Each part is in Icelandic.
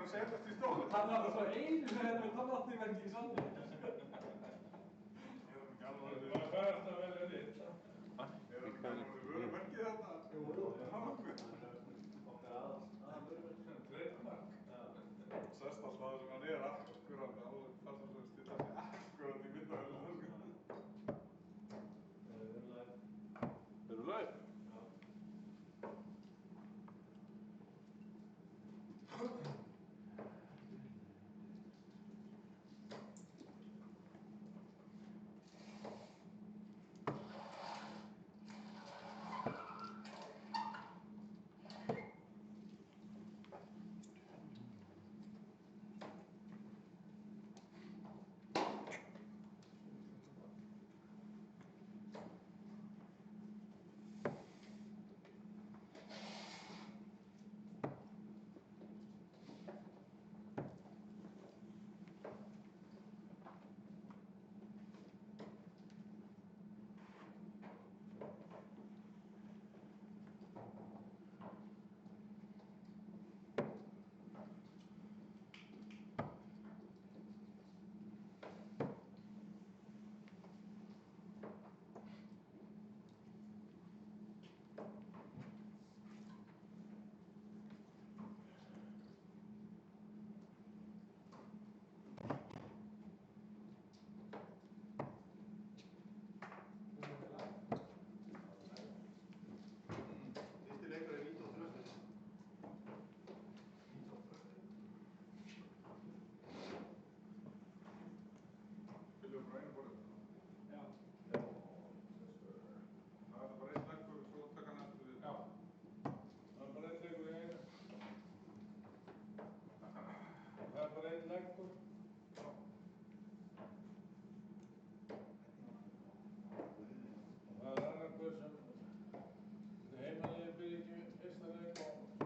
að setjast í stól. Hann var svo einu sem hérna með tannáttíverki í sandi. Ég er ekki alveg að Það var alltaf vel að þitt. Er það ekki alveg að vera verkið þetta? Jú. Það var okkur. Okkar aðalvöruverk. Trademark. Sest alltaf það sem hann er akkurat, alveg það sem stilla sig akkurat í myndavælinu. Við erum live. Eru live? Já. Fyrsti leikur er íþrótturöstin. Viljum frá einu borðinu? Já. Það er bara einn leggur og svo taka næstu við. Já. Það er bara einn leikur í einu. Það er bara einn leikur. Já. Og það er annar hver sem heimaliði byrja ekki fyrsta leik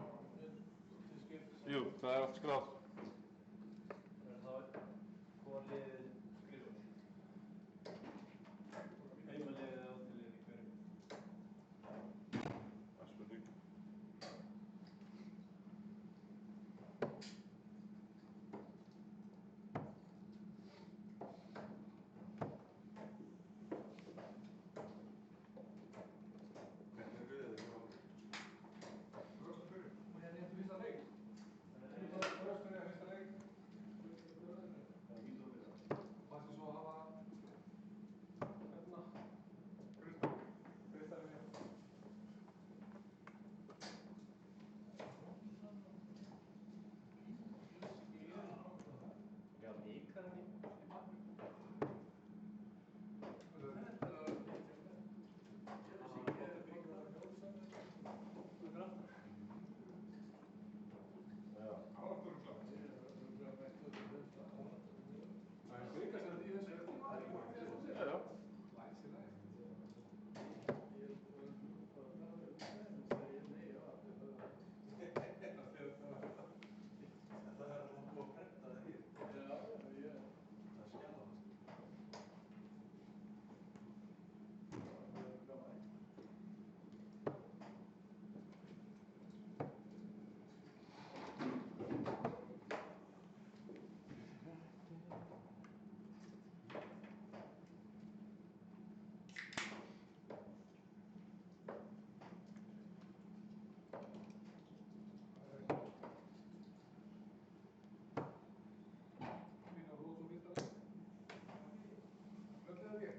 og til skiptis. Jú, það er allt skráð. Þá er hvor liðið skrifað. Heimaliðið eða útiliðið í hverju. Það er spurning. Hvernig er röðið hjá okkur? Röstum fyrir. Og hérna eftir fyrsta leik. Röstunni að fyrsta leik. Það er íþróttur. Varstu svo að hafa hérna Kristján mér. Já, líkarinn í maður. Þetta er að Áttur klart. Það er byggast þetta í þessu tíma. Já, já. Læsilegt. Það er alltaf búið að prenta það hér. Já, ég. Það er skjálfast. Fína brot og lítið. Öllega við.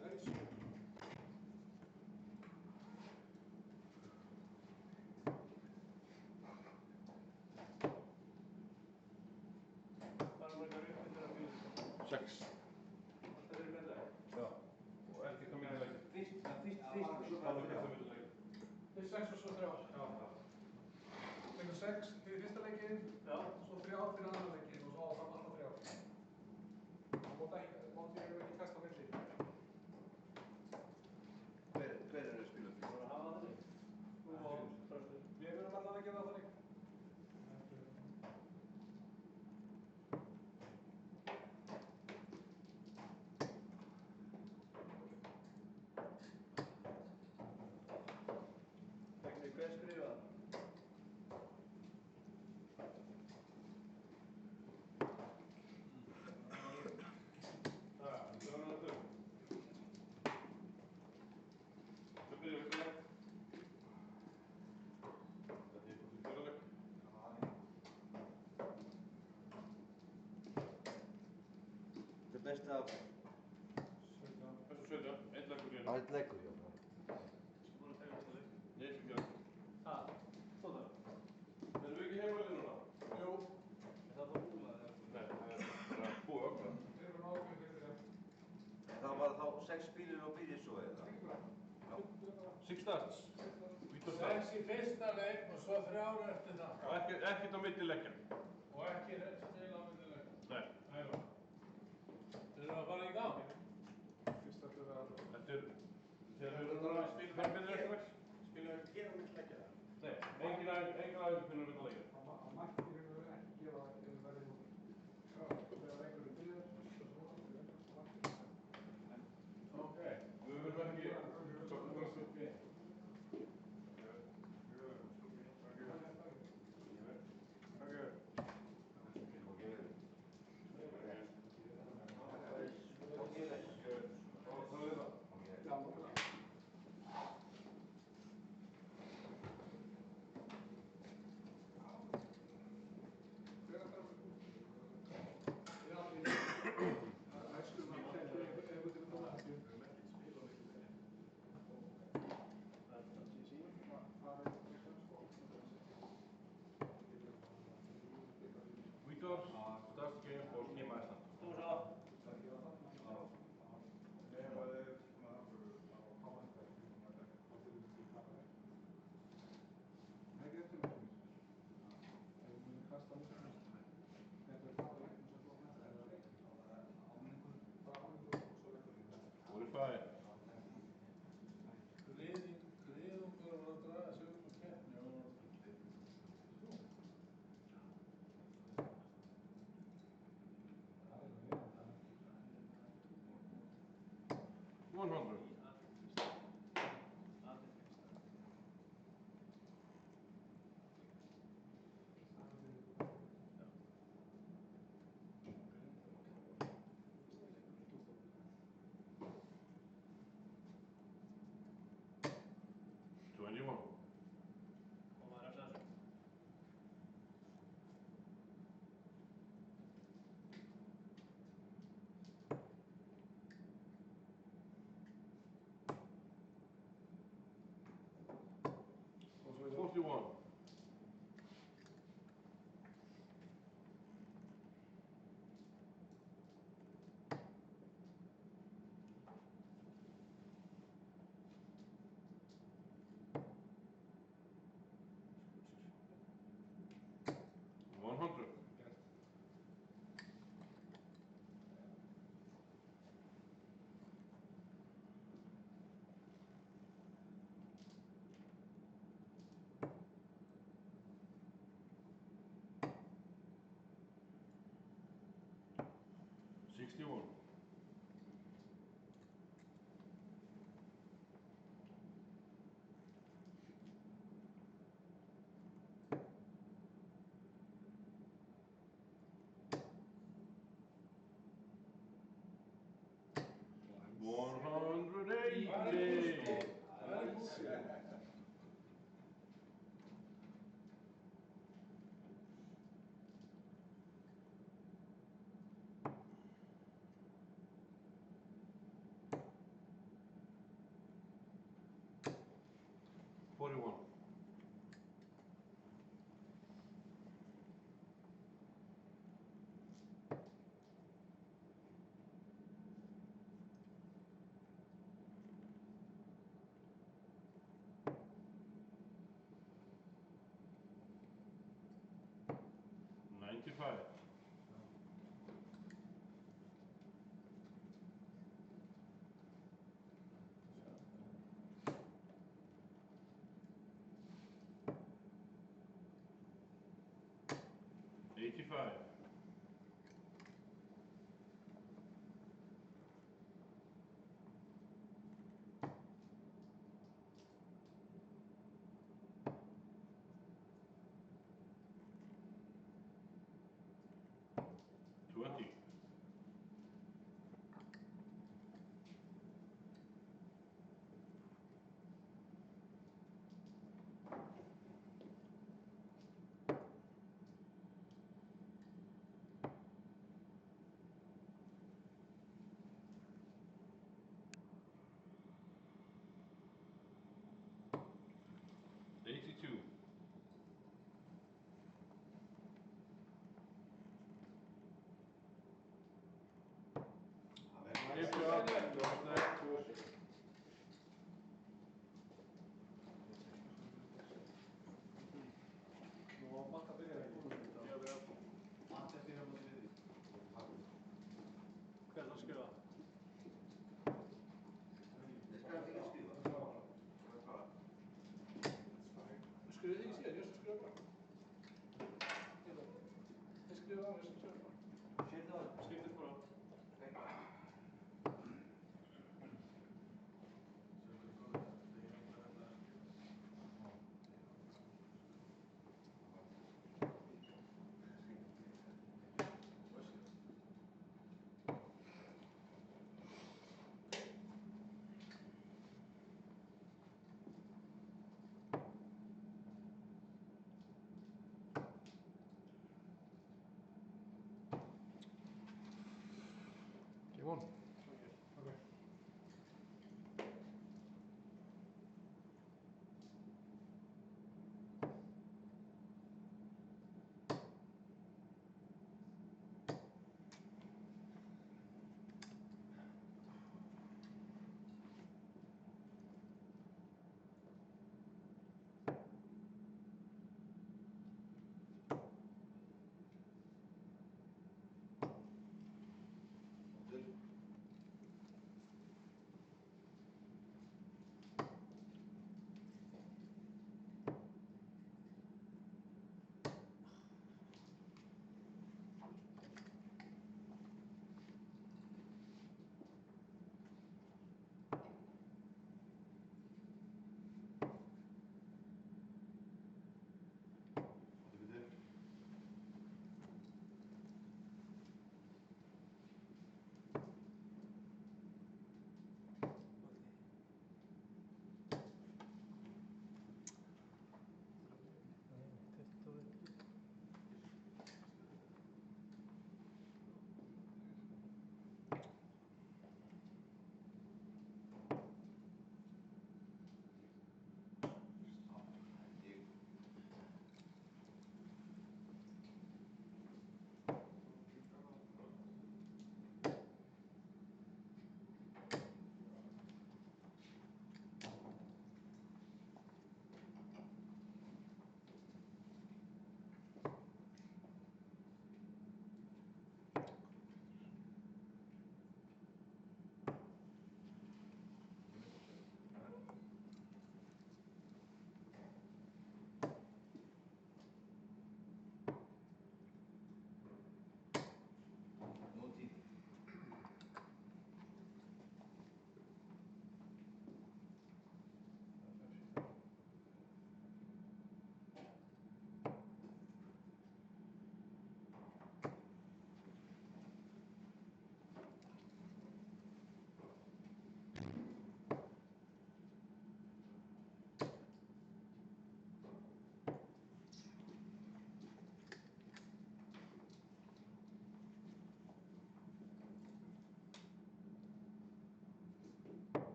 Næs. Bara margar uppmyndir af bílum. 6. Alltaf verið með það. Já. Og ekki hvað mikið leik. Fyrst. Það var ekki mikið leik. Fyrst 6 og svo 3 ár. Já, það. Tekur 6 fyrir fyrsta leikinn, svo 3 ár fyrir annan leikinn og svo áfram alltaf 3 ár. Það mátti ég ekki kasta á milli. Hver eru spilandi? Það var að hafa þannig. Þú og Þröstur. Við verðum allan að gera það þannig. það 17, einn leggur hérna. Einn leggur, já. Búin að taka þetta leik. Nei, sem gjör. Ha, svona. Erum við ekki heimalið núna? Jú. Er það bara búlað eða? Nei, það er bara búið öfna. Það var þá 6 bílir og bílir svo eða? Six starts. Vítor starts. 6 í fyrsta leik og svo 3 eftir það. Og ekkert á millileggja. Og ekki rétt spil á millileik. Nei. Nei, já. Þeir eru að fara í gang. Þetta er... Þeir eru bara að spila fyrir millileggja. Spila ekki á millileggja. Nei, engin aðeins fyrir millileggja. Ok, við verðum ekki... Vítor starts the game for Team Iceland. Stóra. Griðungur var að draga sig upp á keppni og... One hundred. Og maður refsa þessu.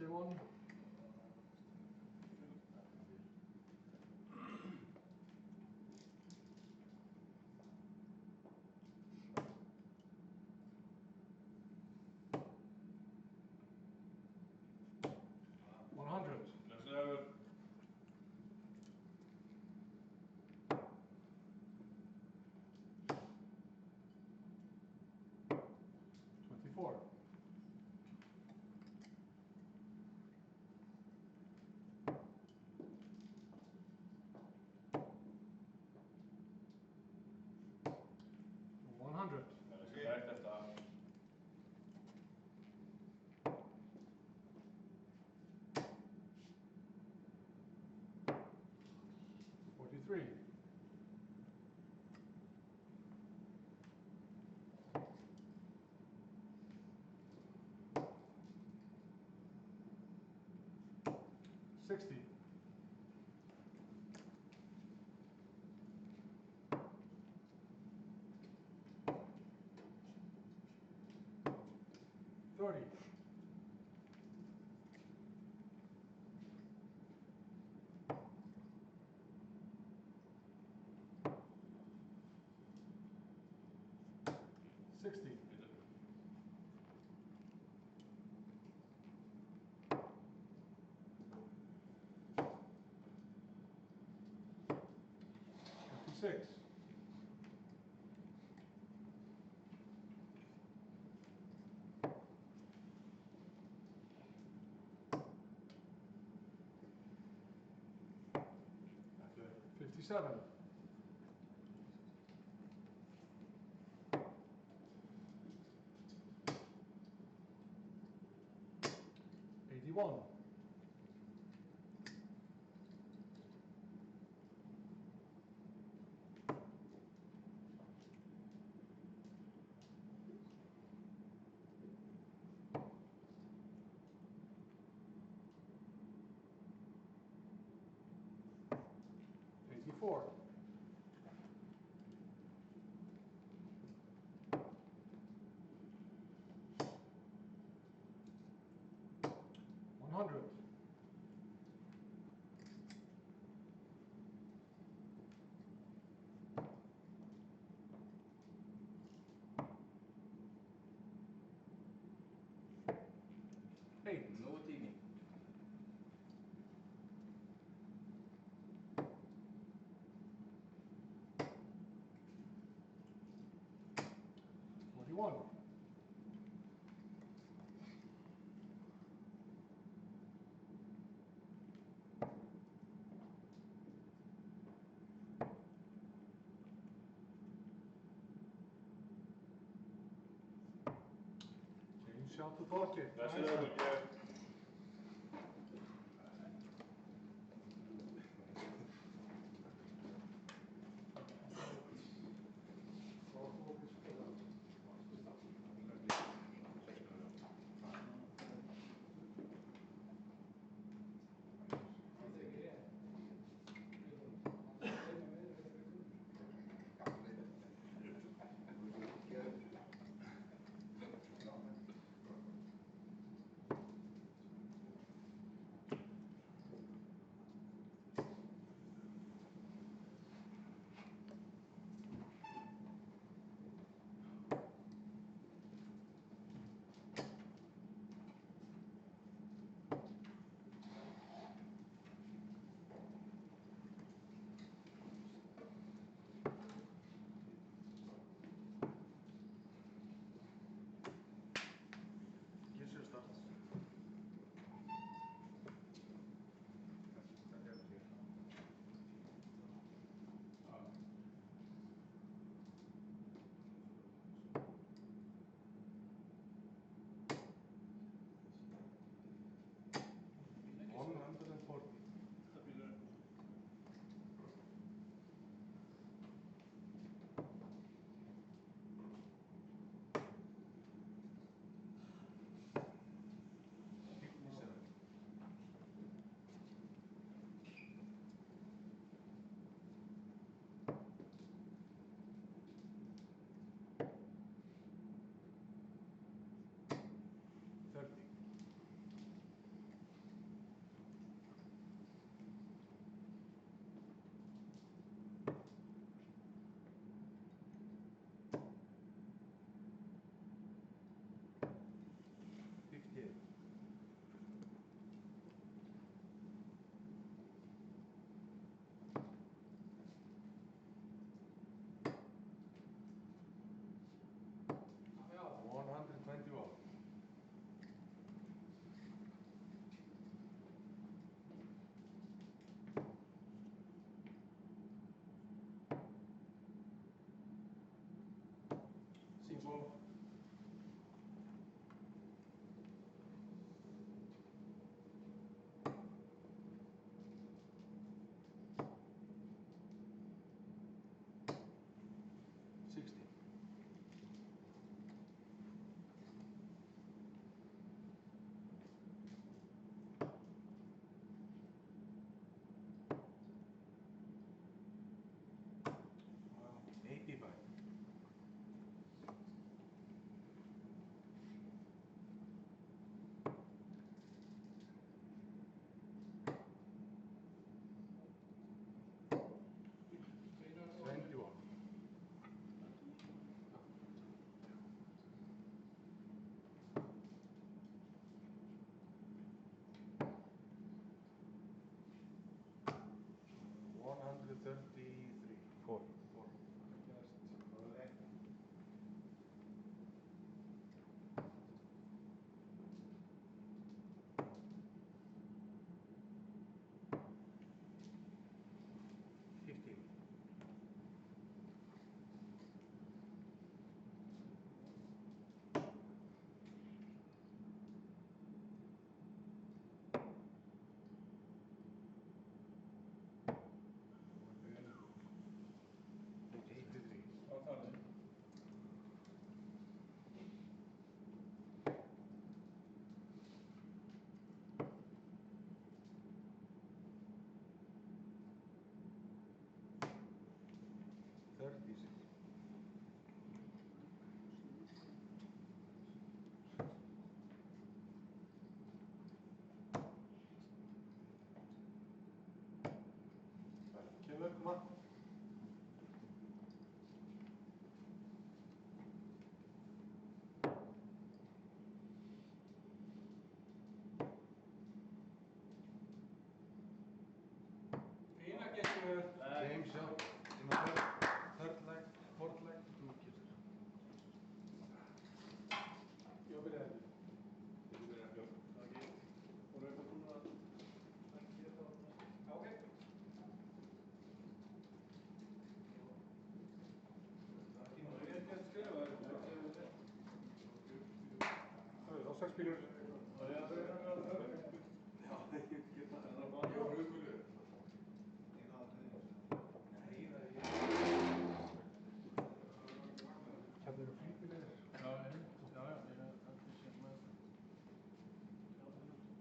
Game on. Blessaður. 24. 100. Respekt þetta. 43. 60. 30. 60. 56. 57. 81. 84. 100. 8. Nú er tími. 41. change shot to pocket. Blessaður. 33. 4. 4. Kemur, koma. Fína gestur. James, já. Third leg, fourth leg, two kisses. Ég byrjaði þetta. Ég byrjaði þetta. Ok. Voru eitthvað búin að ekki gera það? Ok. Það er rétt að skrifa þetta. Það er þá 6 bílur. Það er að það er að vera það. Já, ég get það. Það er bara Jó, hugmyndu. Hérna eru flýpilegir. Já, ég held ekki sem með. Já, það eru 3.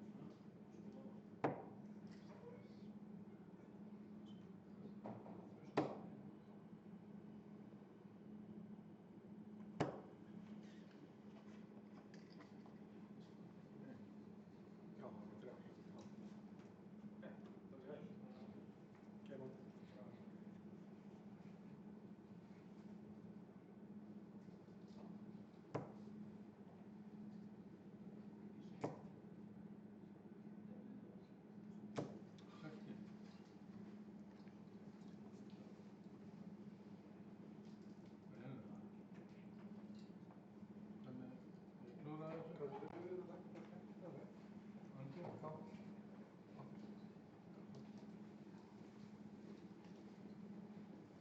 Ok, það er vel. Kemur.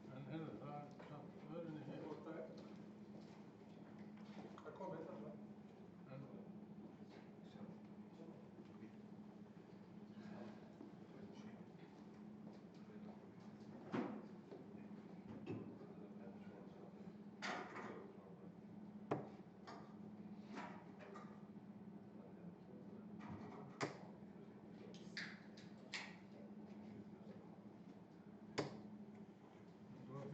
En heyrðu, það er samt vörinni hér. Það kom einn alltaf. En það var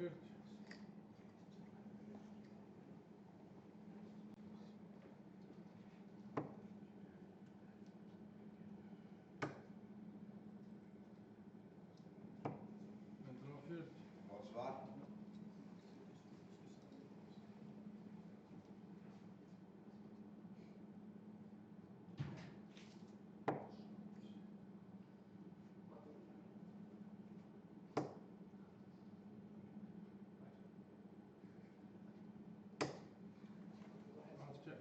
40. Gott svar. Alls check.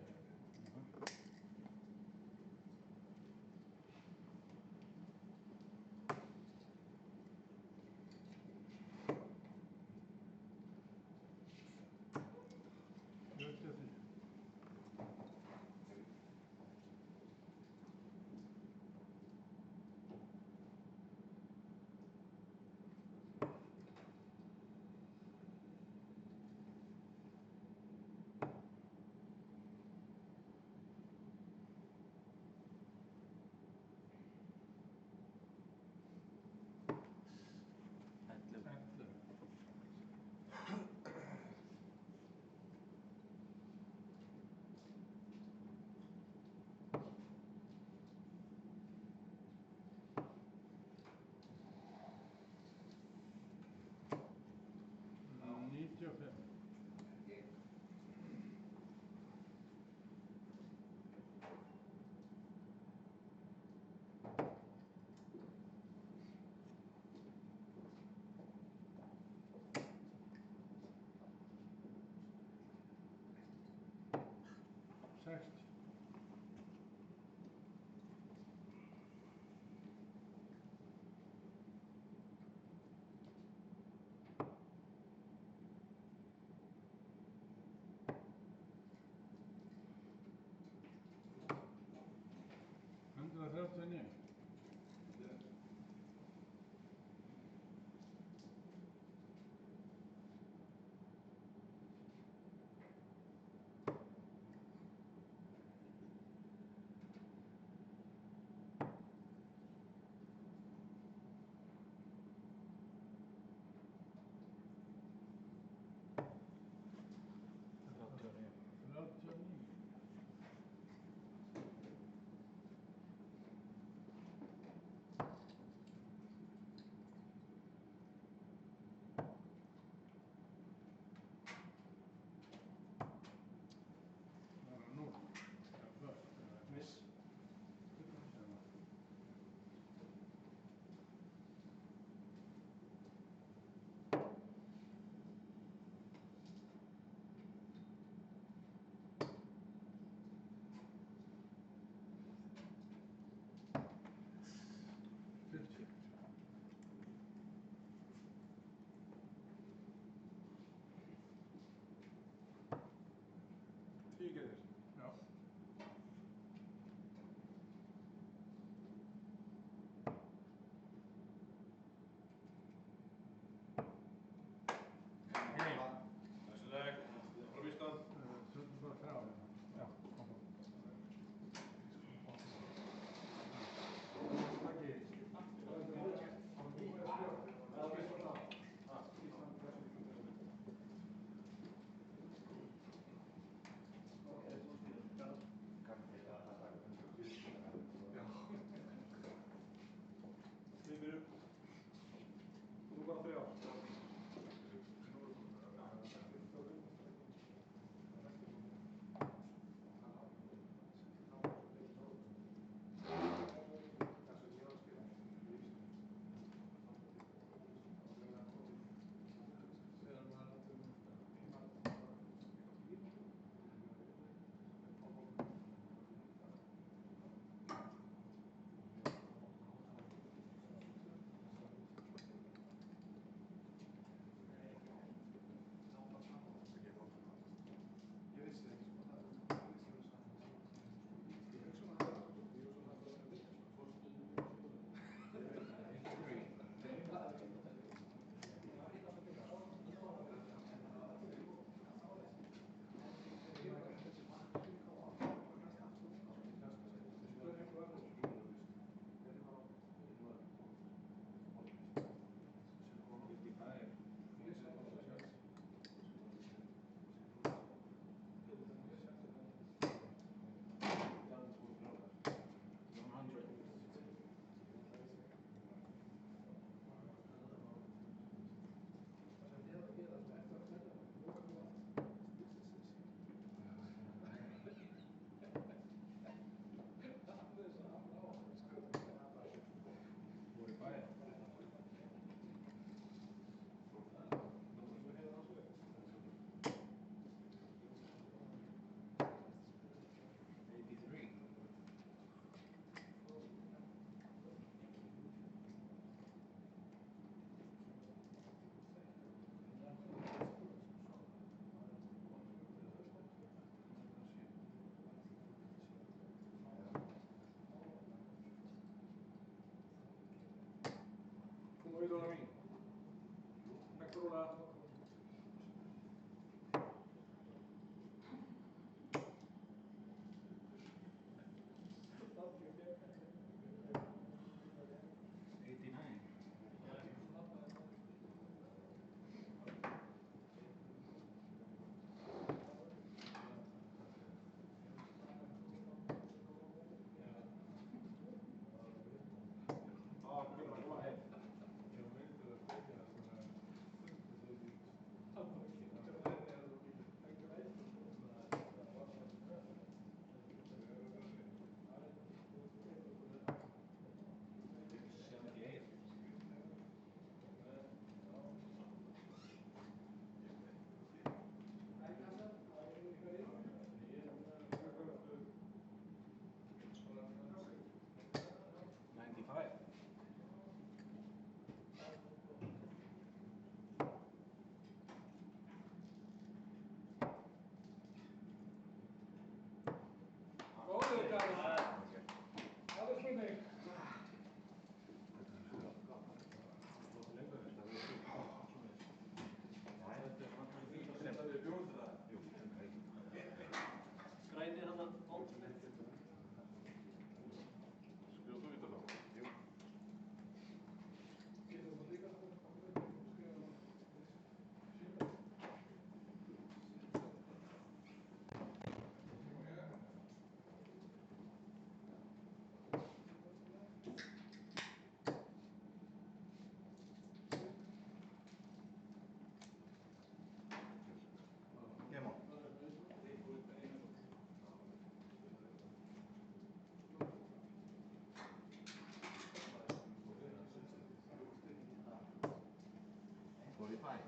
85.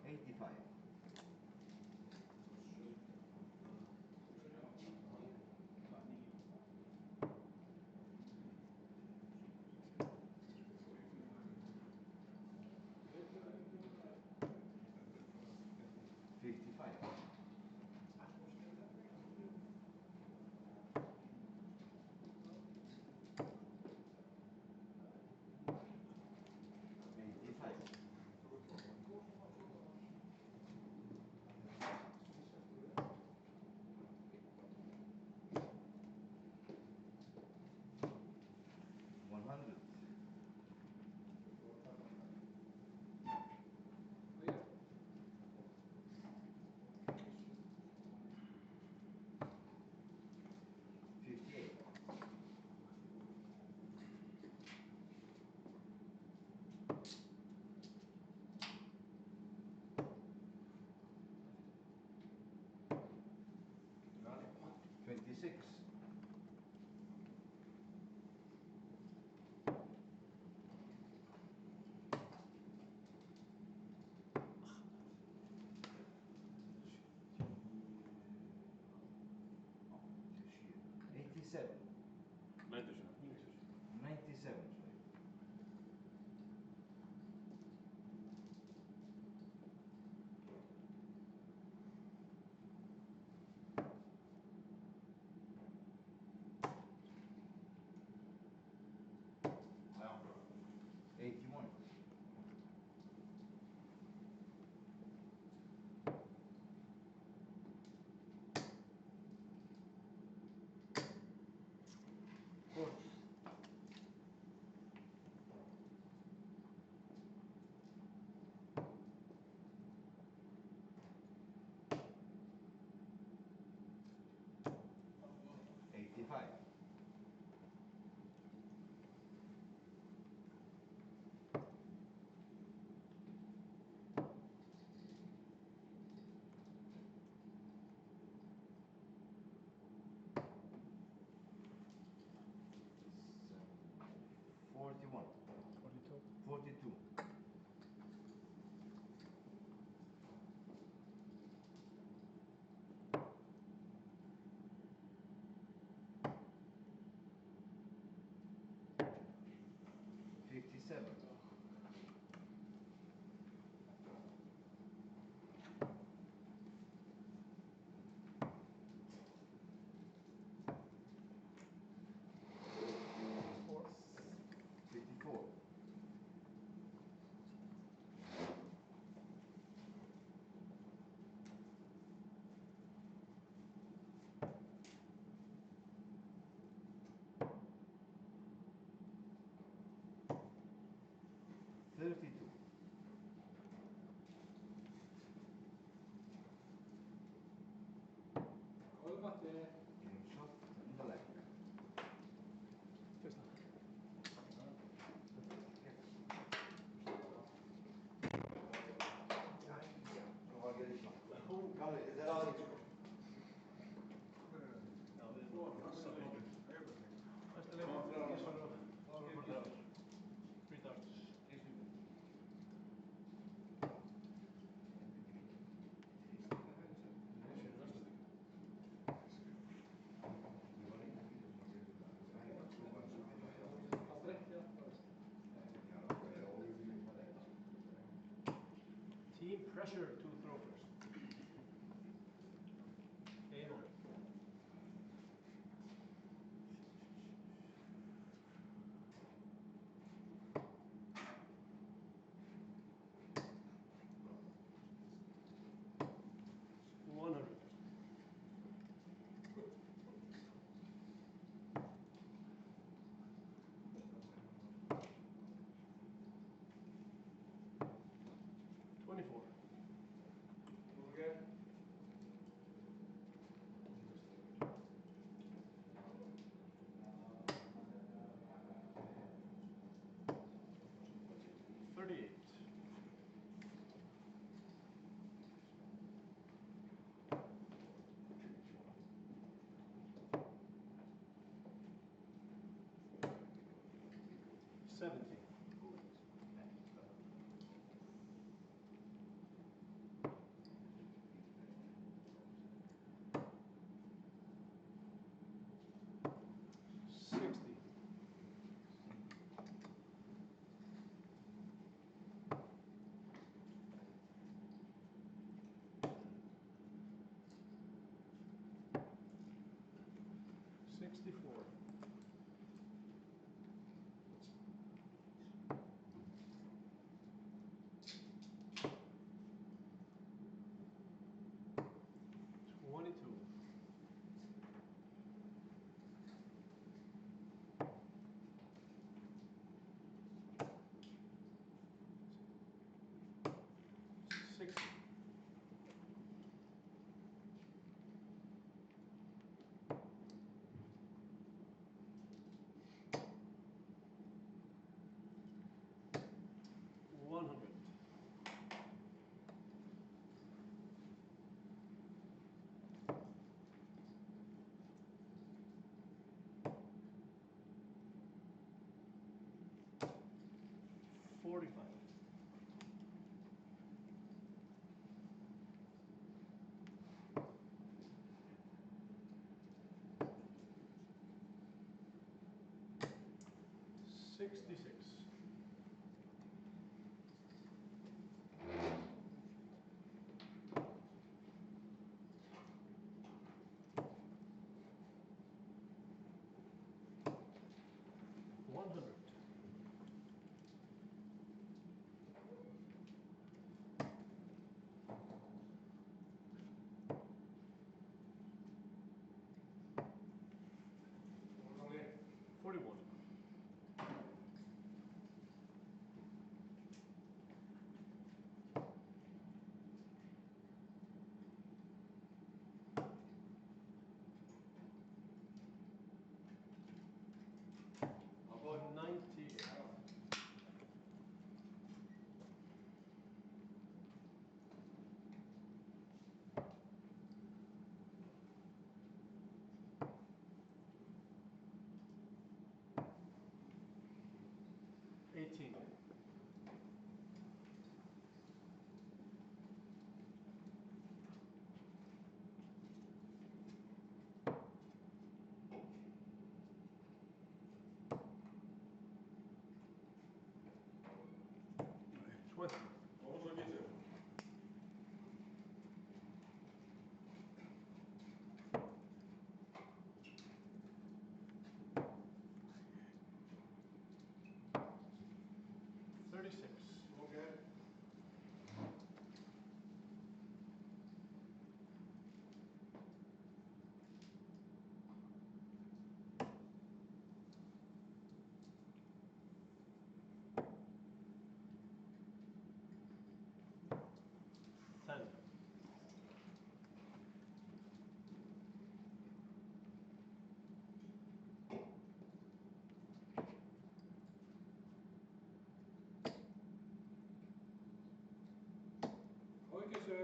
85. 55. 85. 100. 58. 26. 87. 97. 97. Ja. 81. 85. 41. 42. 57. 54. 32. 'Game shot in the leg. Kalle, is that all you? Team pressure to throw first. Game on. 70.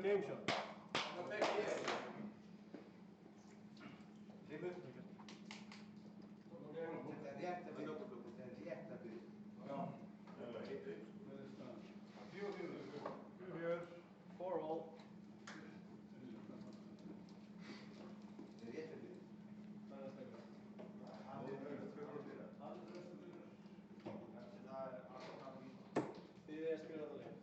Game shot. Simur. Þetta er rétt að byrja. Þetta er rétt að byrja. Here, 4 all. Þetta er rétt að byrja. Hann er röstur að byrja. Það er alltaf hann líka. Þið er spilað að leið.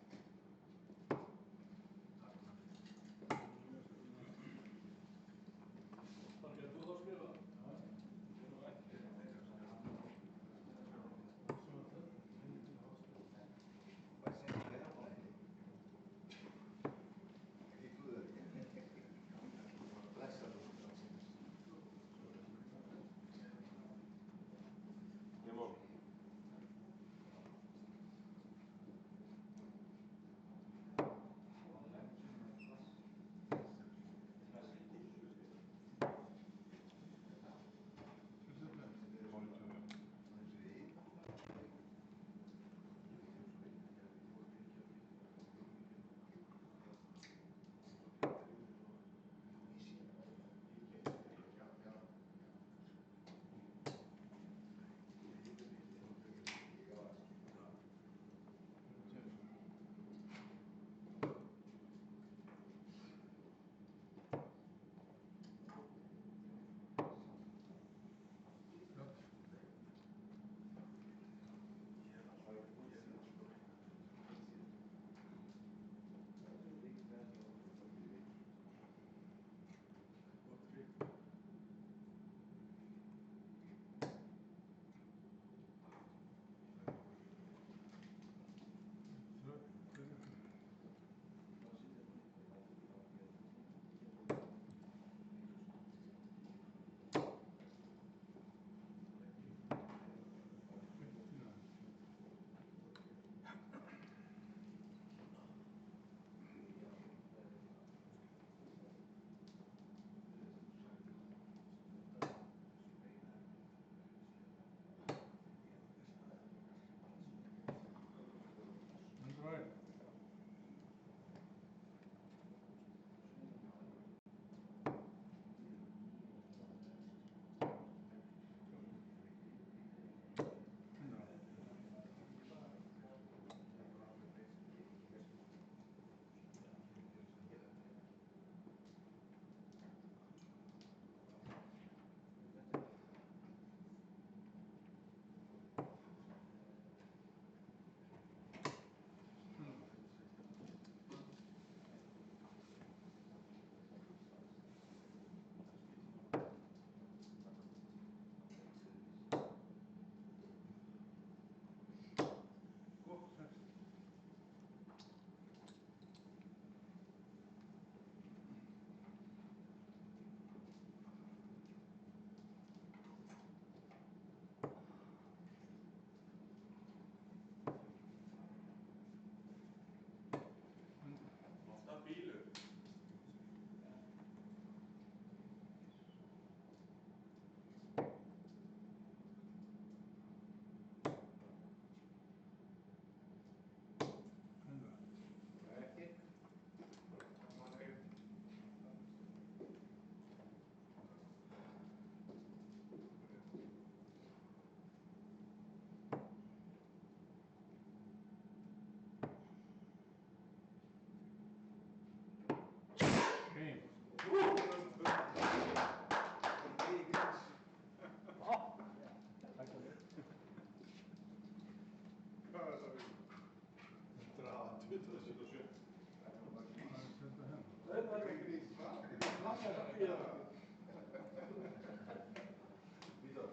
Vítor.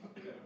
Okay.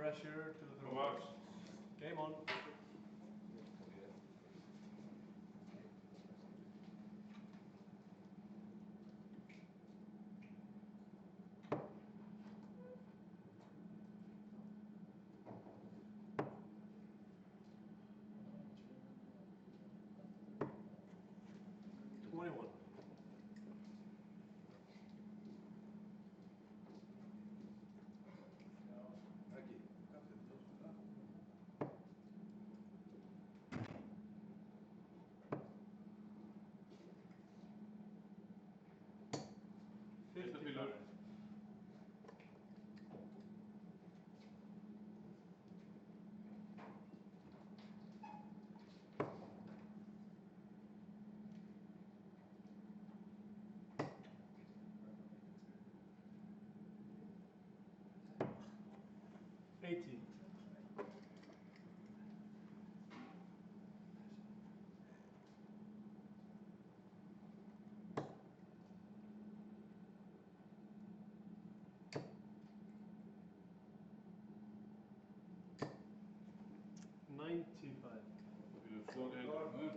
Pressure to the Max. Game on. Aqui. 55. Flott.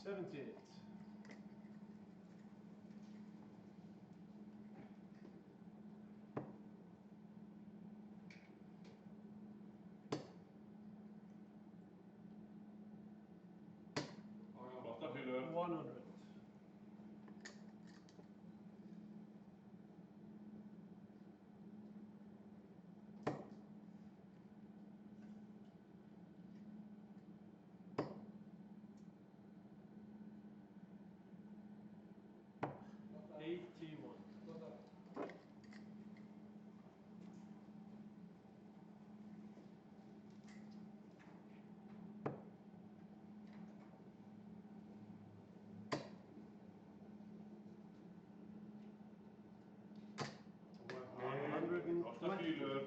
78. Flotta fyllur. 100. Flotta fyllur.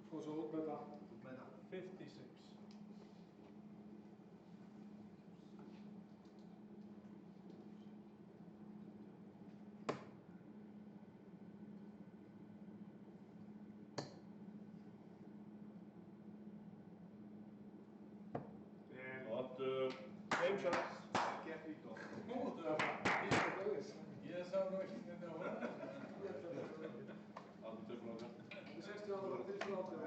Goes old better. 56. Ég sá nú ekki hvernig að hóra. Aldrei tilbúin okkar.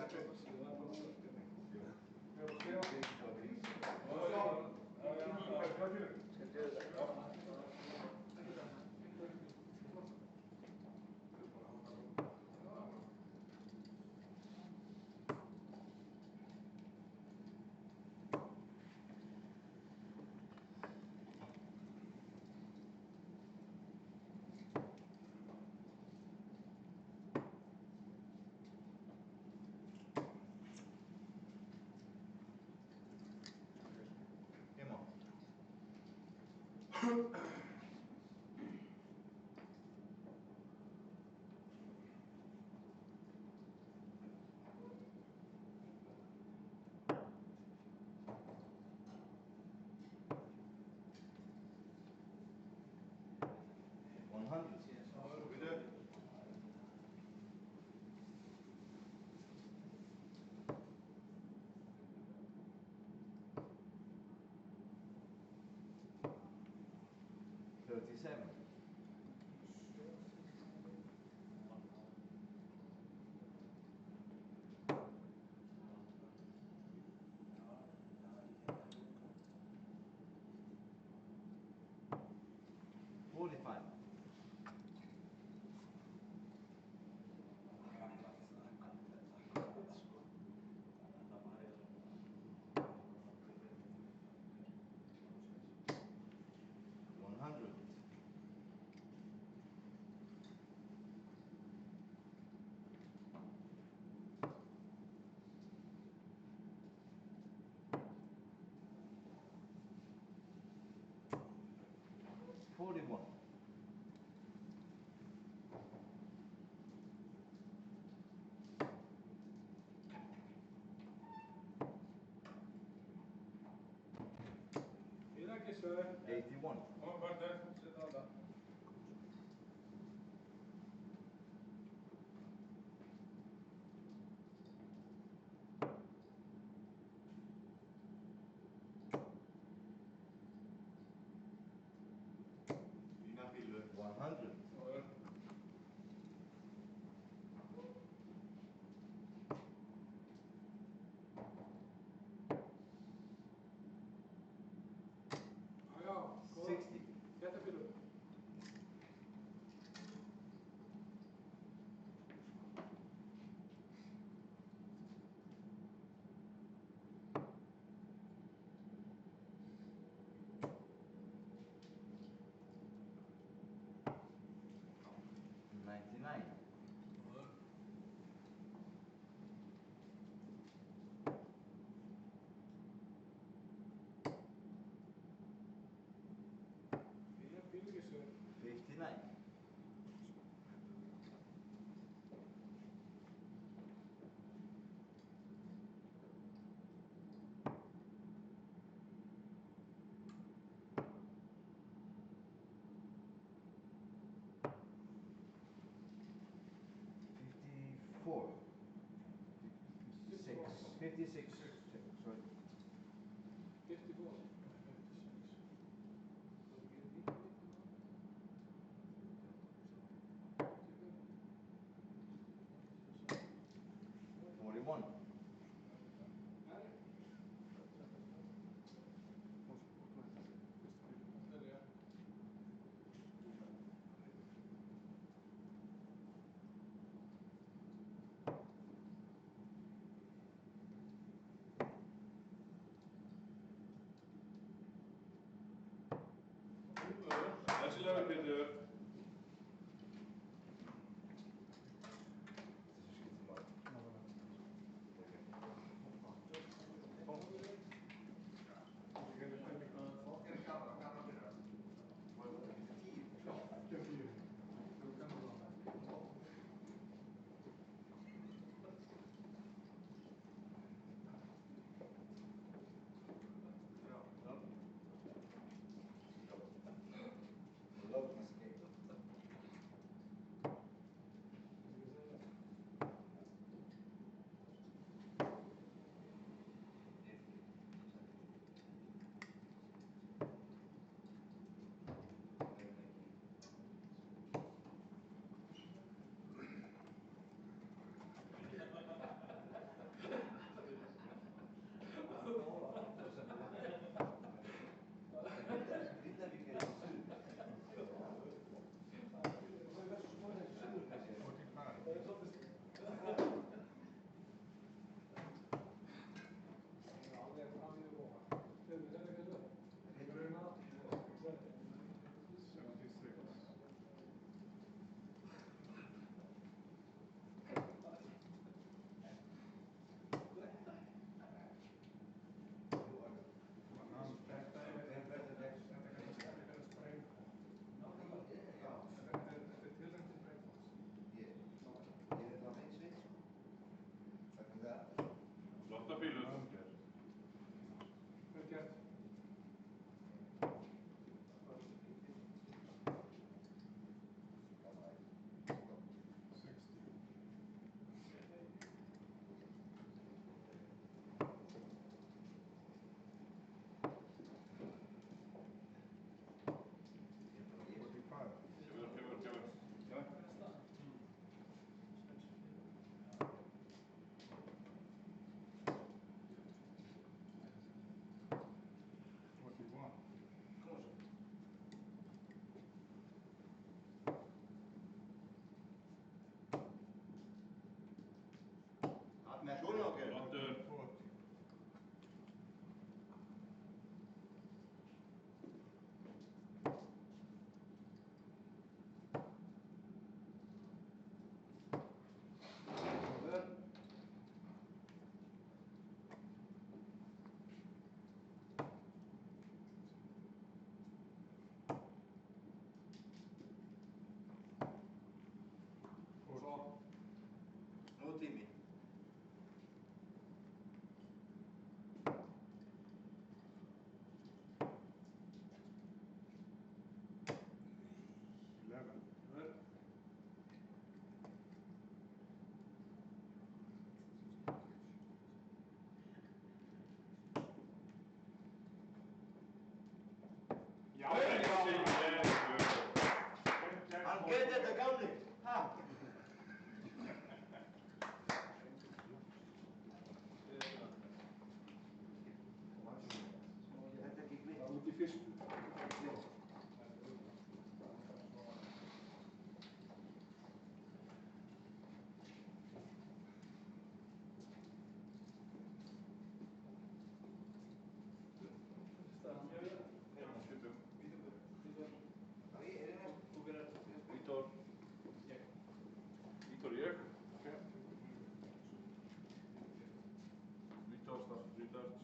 Come on. 100. 37. 45. 100. 41. 81. Sit down. 100. 60. 99. 59. 54. 56. Sorry. 41. 42. fyrstu. Vítor. Vítor, ég. Okay. Vítor starts 3 darts.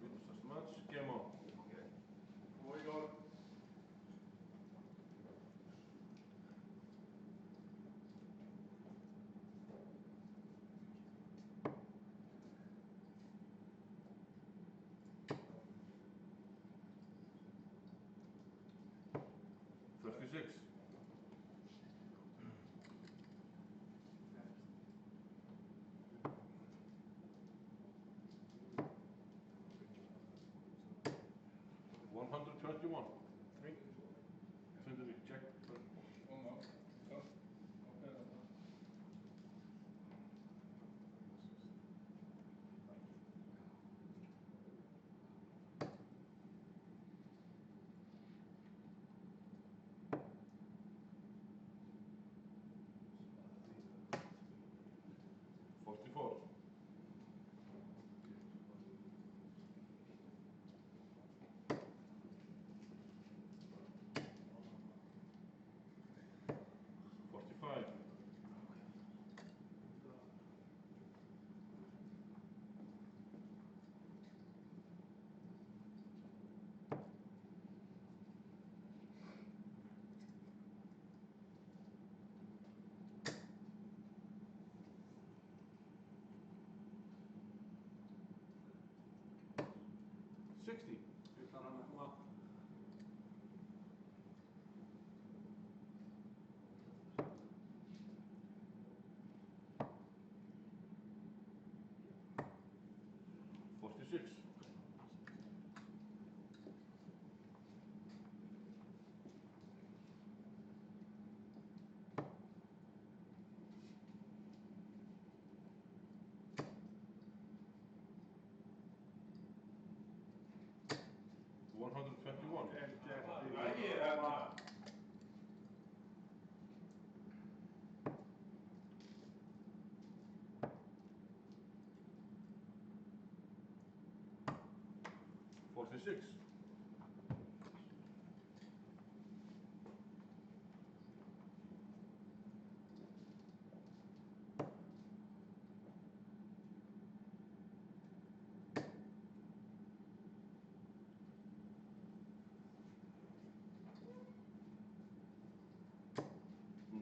Vítor starts match. Game on. Og ég var 36. One hundred 21. Ring. Sending check. Forty-four. Forty-five. 60. utan hann að koma. Forty-six. 121. Ægir hérna. 46.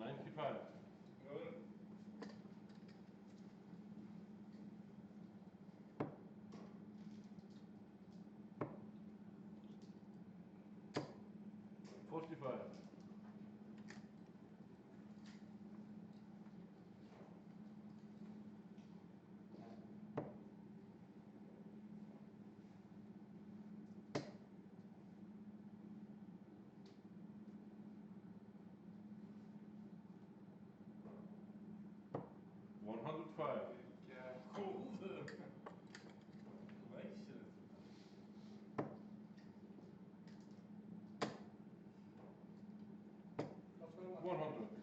95. 45. 105. Góður. Læsir. 100. 100.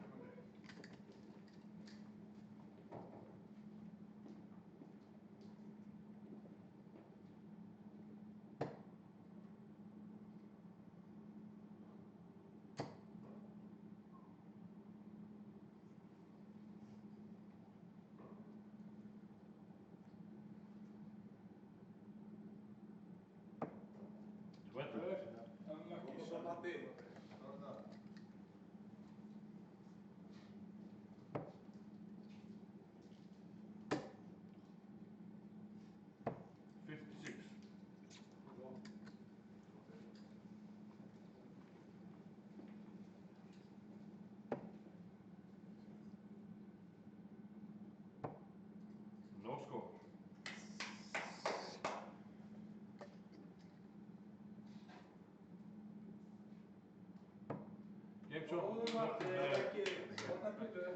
Game show. Góður Matti, ekki, þetta byrju.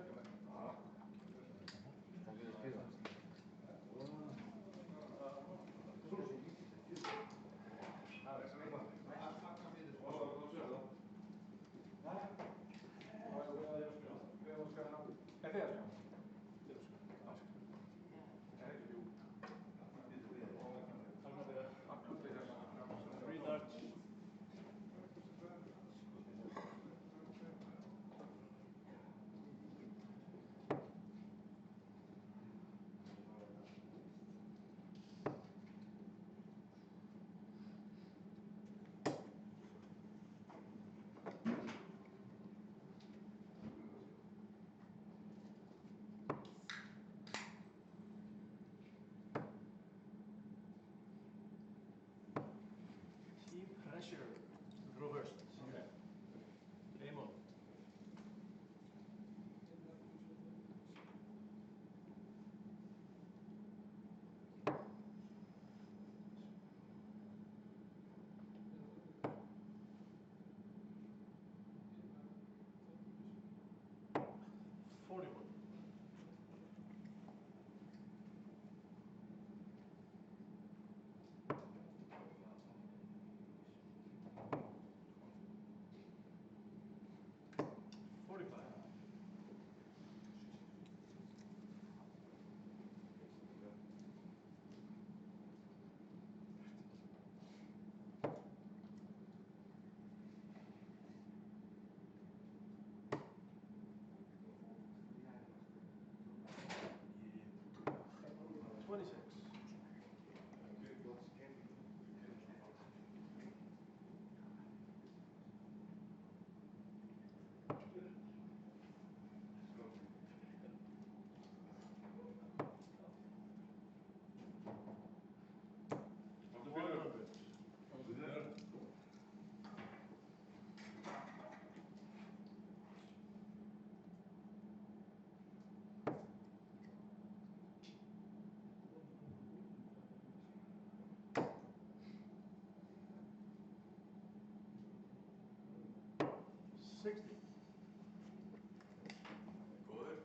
Three darts. Team pressure. Draw first. Okay. Game on. $41. $45. $26. $100. $60. Góður.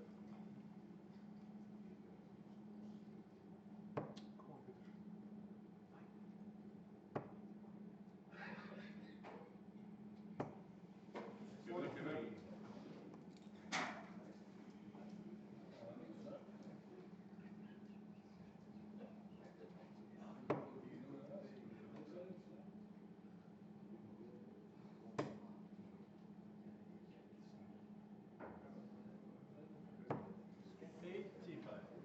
Come on, Peter. $43. $85.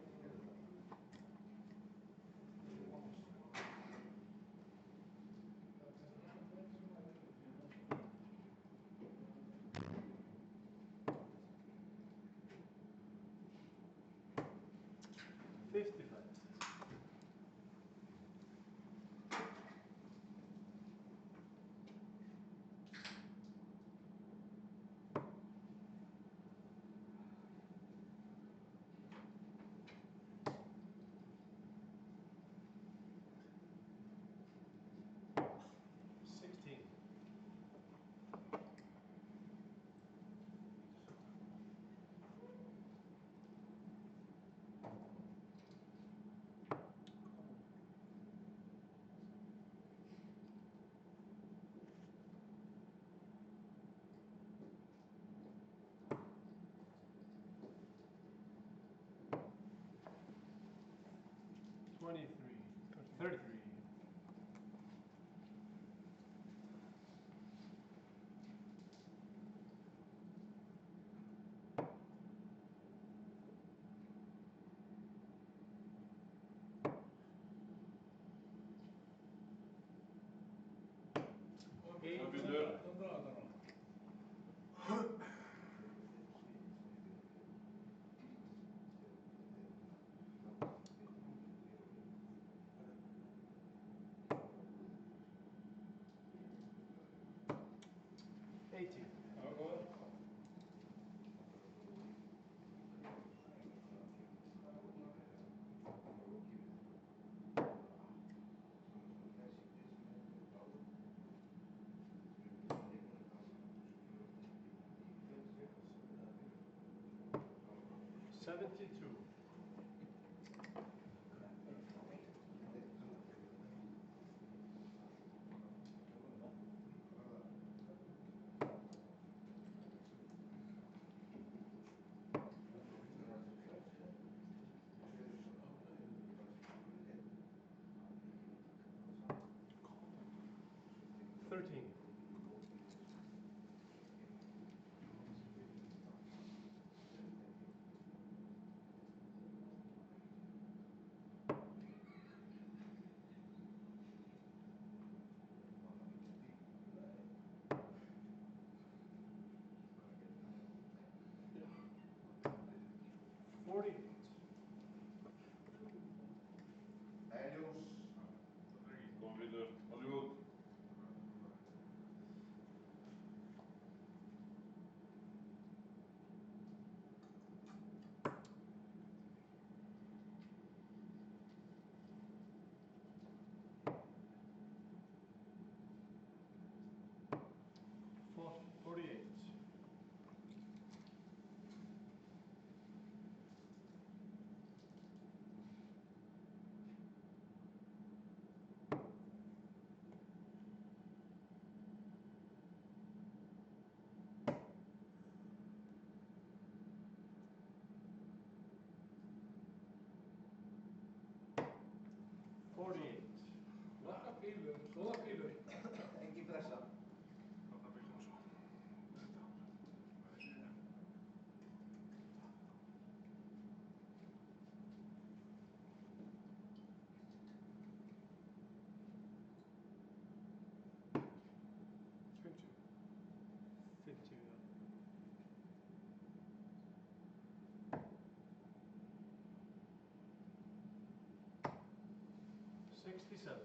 $55. $16. $23. $33. $18. 72. $13. $48. Elios. Kom Pétur, Hollywood. $48. $48. Laka bílur, góða bílur. Engin pressa. $67.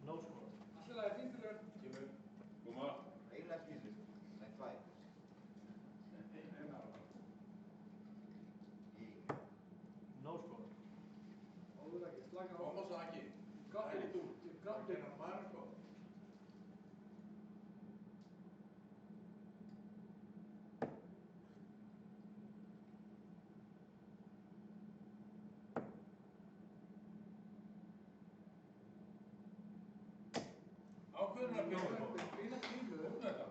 No score. Allir lagi, fínt bílur. Kemur. Koma. Eina skýrðu. Nei, tvær. Í. No score. Áður ekki, slaka á. Koma svo ekki. Gattu. Gattu. Marko. Ákveðna bílur. Fína bílur. Opna þetta.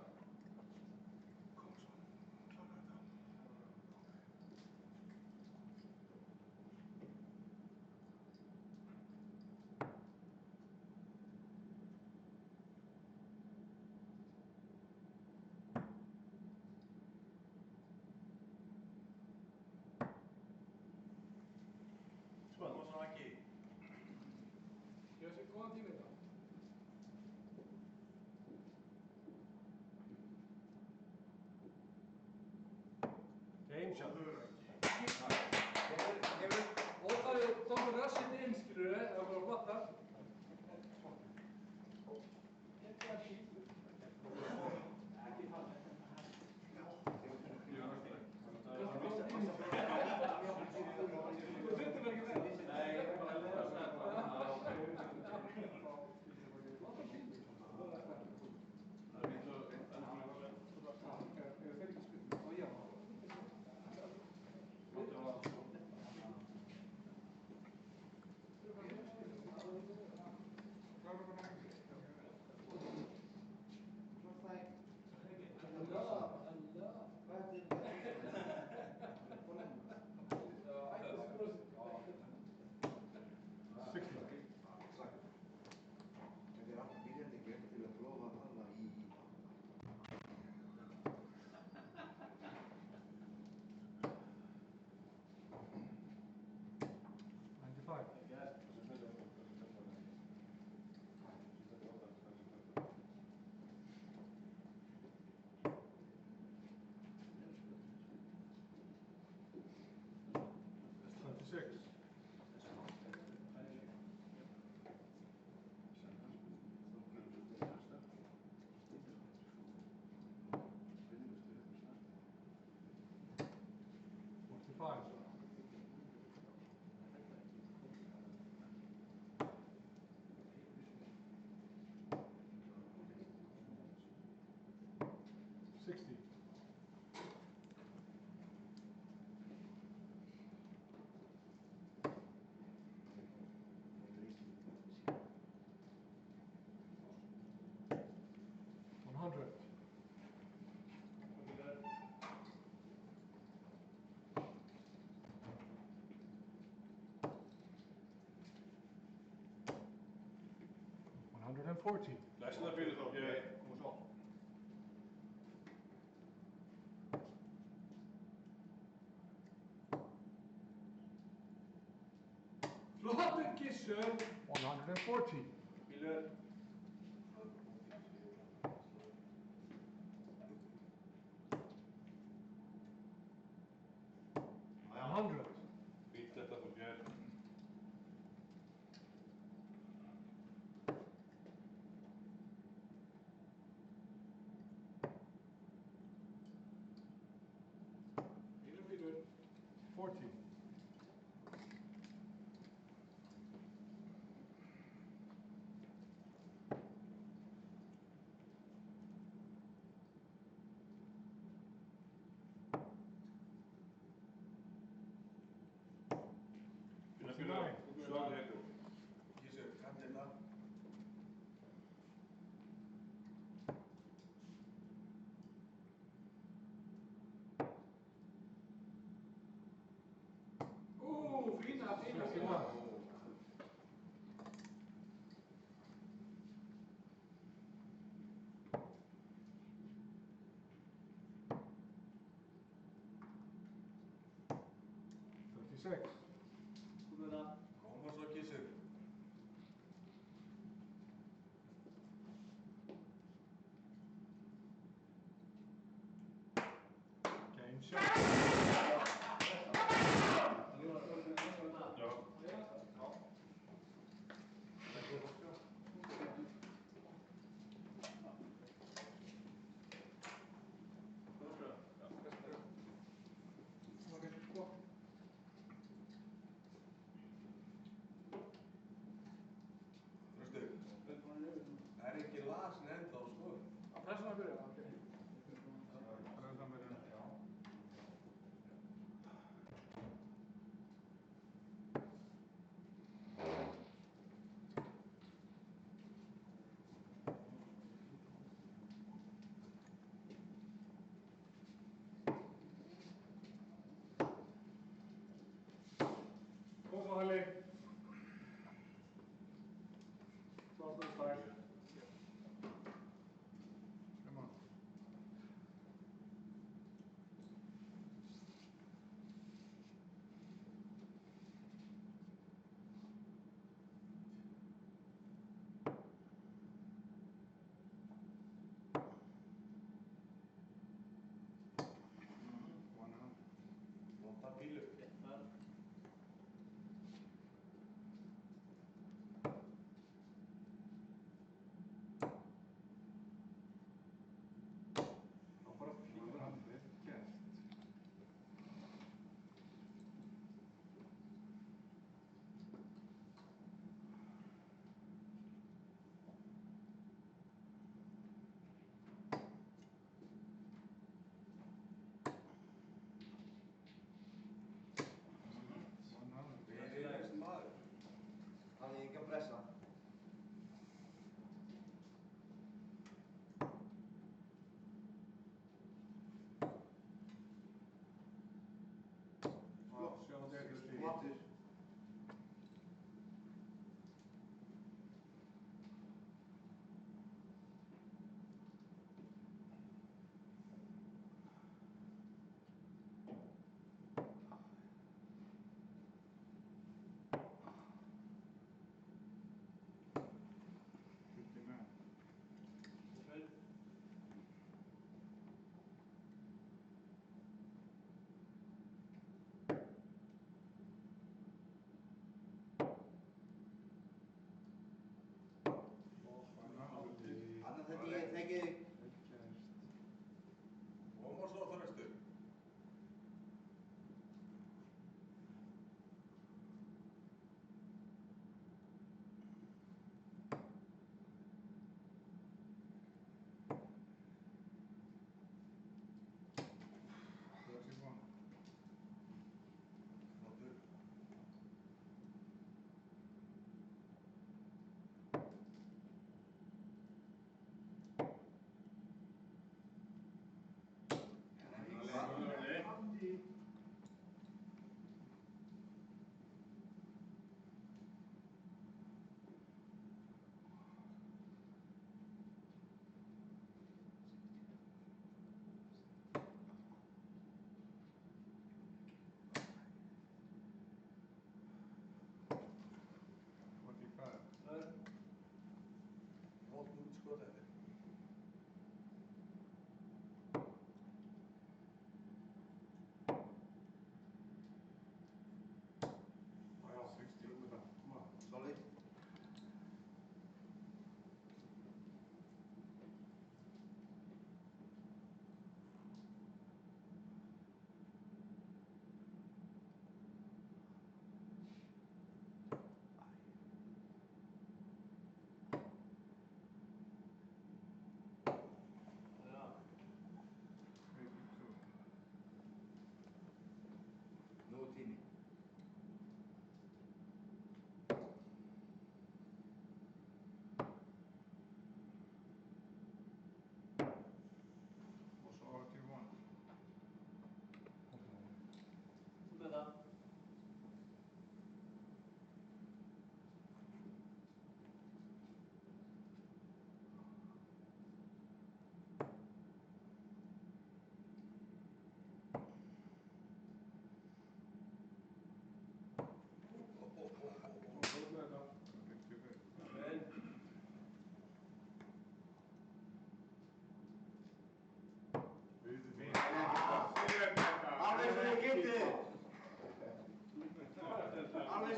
Koma svo ekki. Ég sé góðan tíma í þetta. Game shot. Hefur óþarfið tókum rassinn inn, skilur við, það var bara flott þar. Þú þurftir mér ekki með. 140. Lestu það fyrir þá. Kom svo. Flottur Gissur. 140. Bílur. Já, 100. Fínt þetta fór hér. Bílur. 40. Bílur. Svalur heitur. Gísir, kantinn það. Fína, fína, 61. fína. Six. Koma svo Gísir. Game shot.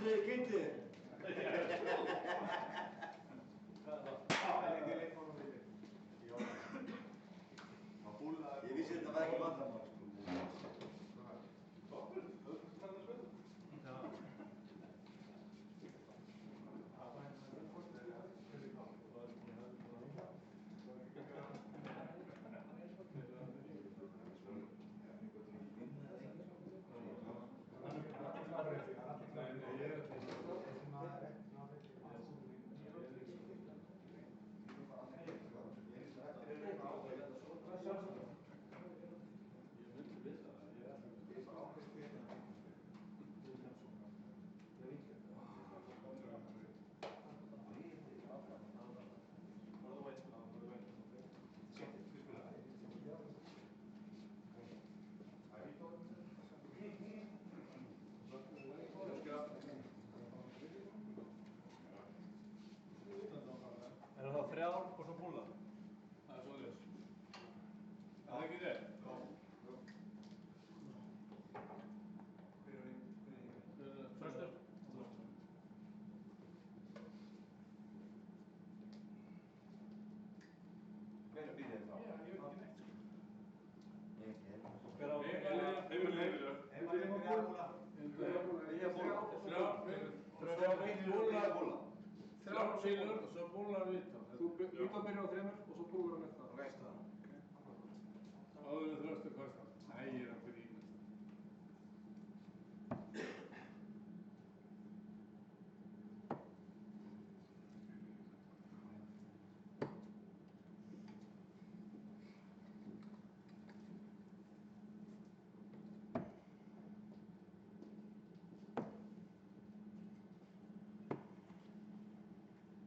þið kynntir? Ég vissi þetta var ekki vandamál. Þrjár og svo búla. Það er svoleiðis. Er það ekki þér? Þröstur. Hvenær býðið þið þá? Ég veit ekki neitt. Ég ekki heldur. Hver á? Þrjár pílur og svo búlar vita. Þú vita að byrja á 3 og svo búlar hann eftir það. Veist það. Áður en Þröstur kostar. Nei, ég er að grínast.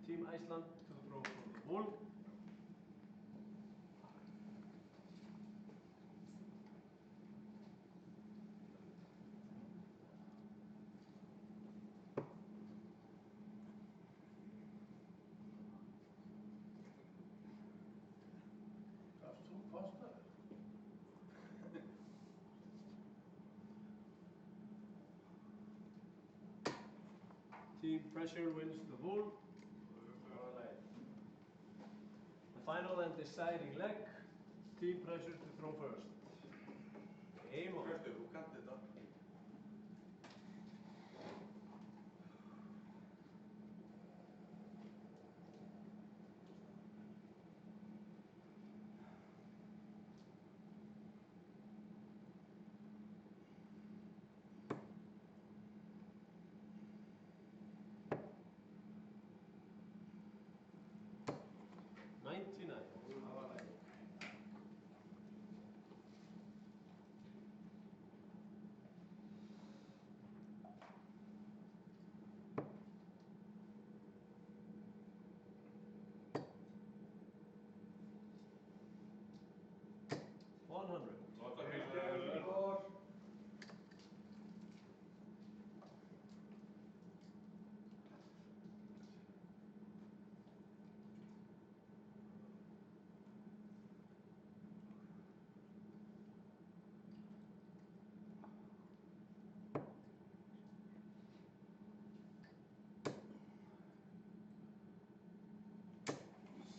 Team Iceland to throw from the bull. Gafst þú kostar? Team Pressure wins the bull. The final and deciding leg. Team Pressure to throw first. Game on. Þröstur, þú kannt þetta.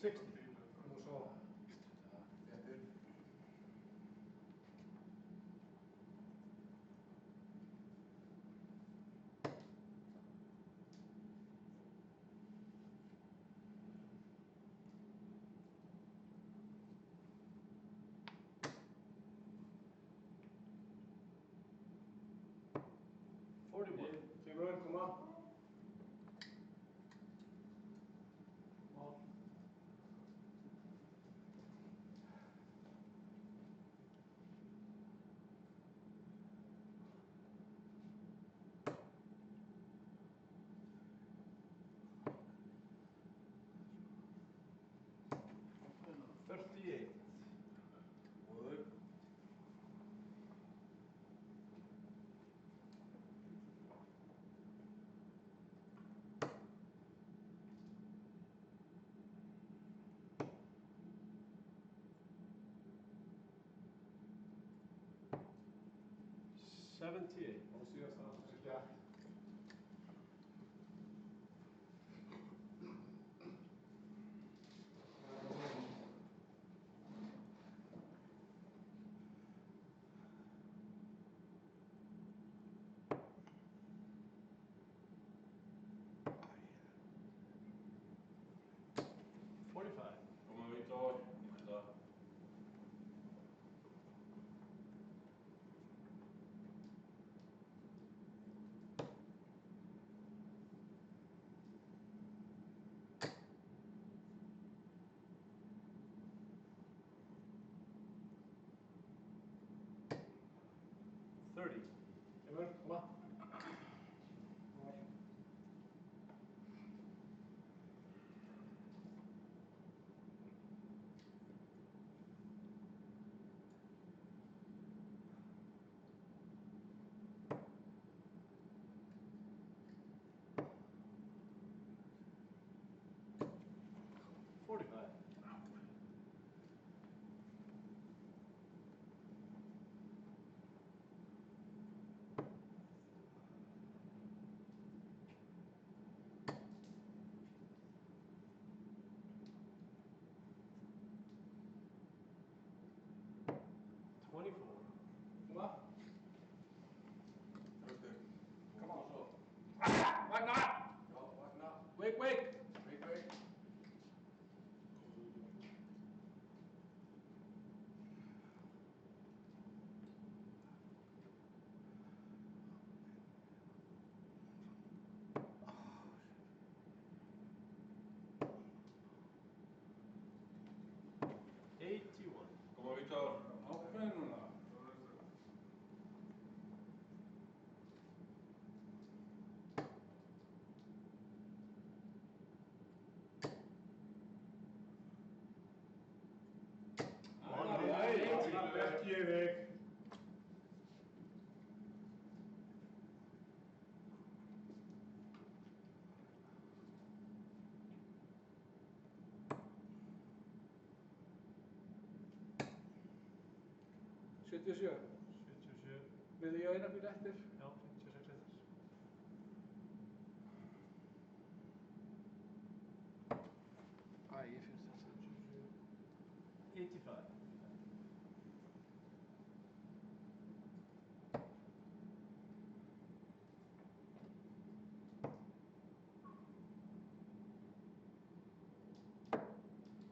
Og svo. Eftir. Sigurður, koma. Mál. Seventy-eight. Og síðast það. 30. Kemur, koma. Koma. Come on. Vagna! Já, vagna. Wake, wake! Wake, wake. Koma Vítor. Ákveð núna. Ekki þig. Sjötíu og sjö. 77. Við ég á eina bíl eftir. Já, 56 eftir. Æ, ég finnst þetta.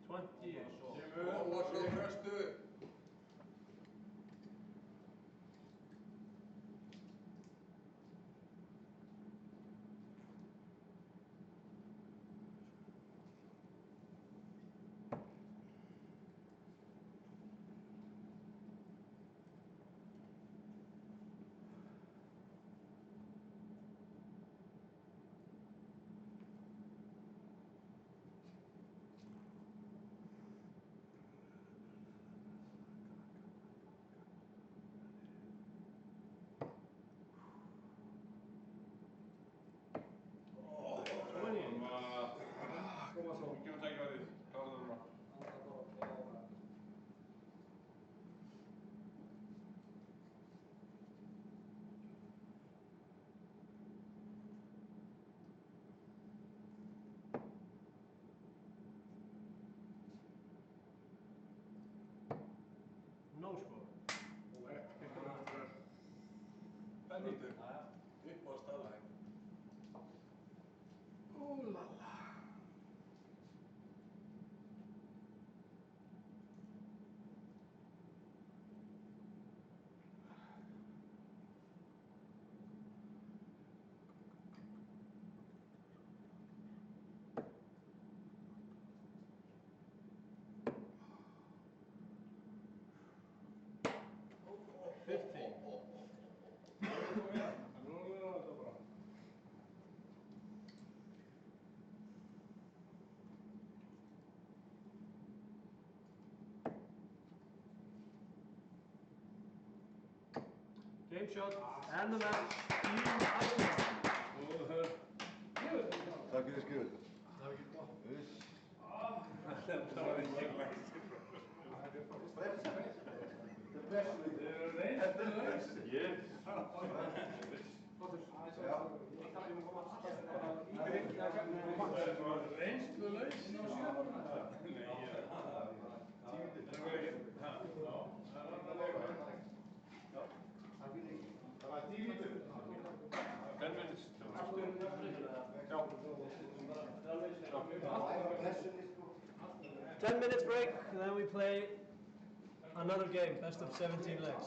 85. Og svo fröstu. Koma svo. Ekki með tækifærið. Klára það núna. No score. Benni. Upp á staðlæg. Úlala. Game shot and the match. Team Iceland. Takk fyrir skjöld. Það er ekki gott. Uss. Það var ekki lægt. Þeir eru reynslulaus. Yes. Reynslulaus. Það var 10 mínútur. 10 minutes. Já. 10 minutes break, and then we play another game, best of 17 legs.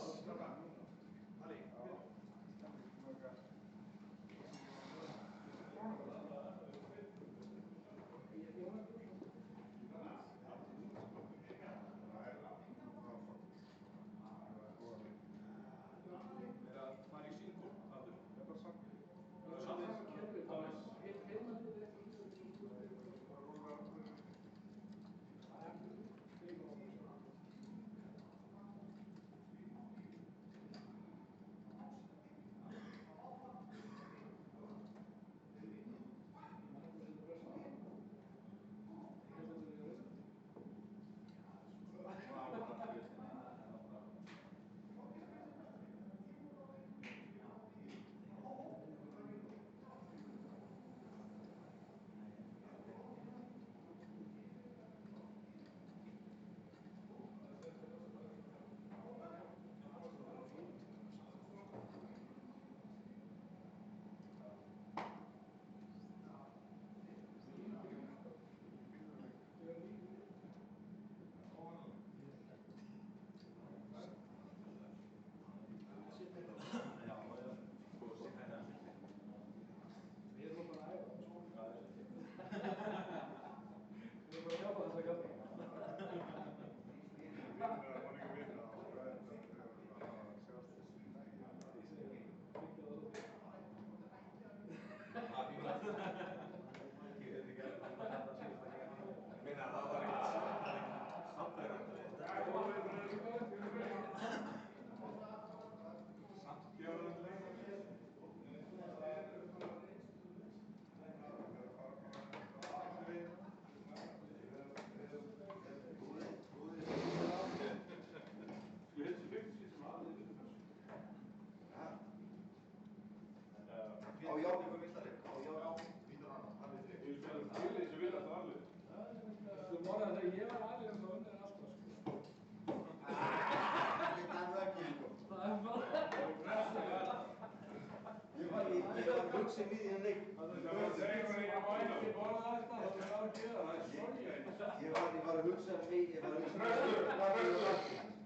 Ég var að hugsa mig, ég var að hugsa mig.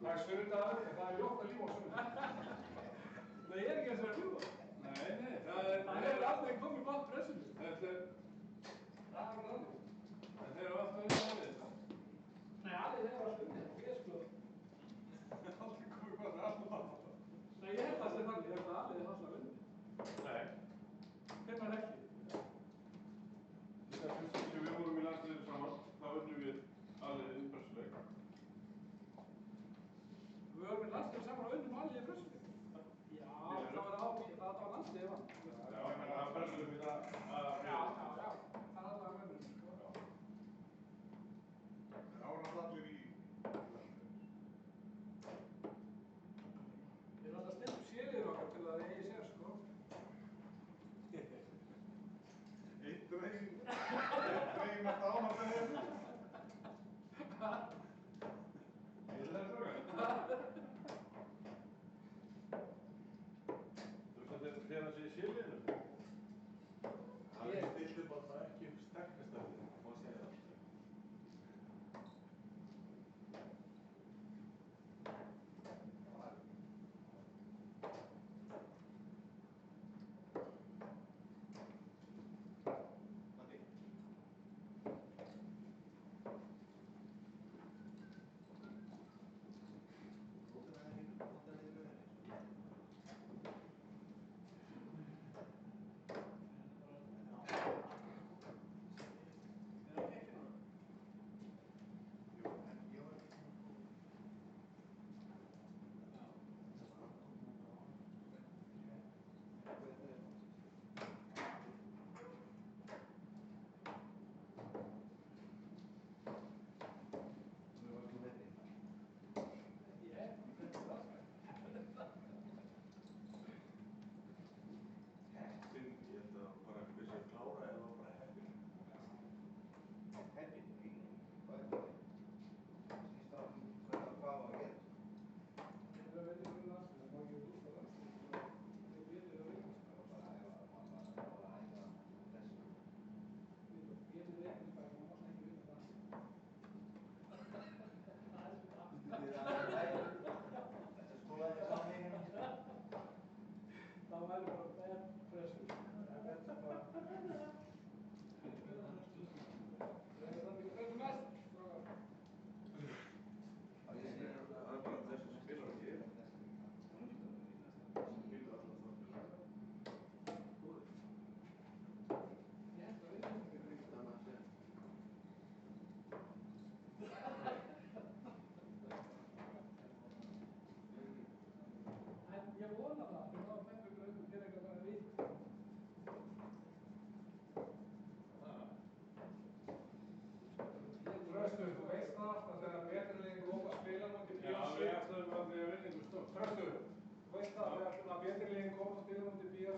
Það er sunnudagur, en það er ljótt að lífa á sunnudag. Nei, ég er ekki eins og að ljúga. Nei, Það hefur aldrei komið gott pressunni. þetta er, Það er bara þannig. en þeir eru alltaf unnið alveg þetta. Nei, allir hefur alltaf unnið. Ég sko. Aldrei komið hvað það er alltaf að það. Nei, ég held að það sé þannig. Ég held að allir hefur alltaf unnið. Nei. Hvernig ekki? Þetta fyrst ekki við vorum í landsliðinu saman, þá unnum við alveg innpressuleik. Við vorum í landsliðinu saman og unnum allir í pressunni. Já, það var landsliðið vann. Já, ég meina það pressuleik í það að... Já. Það er alltaf mönnum, sko. Það var alltaf allir í... Ég er alltaf stundum sélir okkar til að það eigi sér, sko. Eitt dregin að dána þegar. Ég er það fröga. Þú veist að þetta fyrir að sé síliðinu? Það er stilt upp á það ekki sterkastafið, má segja það.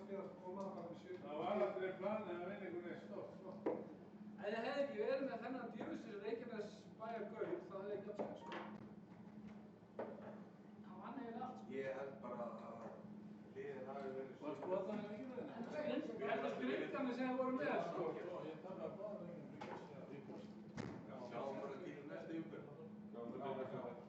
Það var aldrei planið að vinna einhvern veginn stórt, sko. Ef ég hefði ekki verið með þennan djöfusins Reykjanes bæjargaur, þá hefði ég ekki átt sér, sko. Hann vann eiginlega allt, sko. Ég held bara að liðið hafi verið svo... Var skotan en ekki verið? Þetta springa mig sem það voru með, sko. Ég tapði að báða veginn í kost. Sjáum bara til næsta umferð. Sjáum bara til næsta umferð.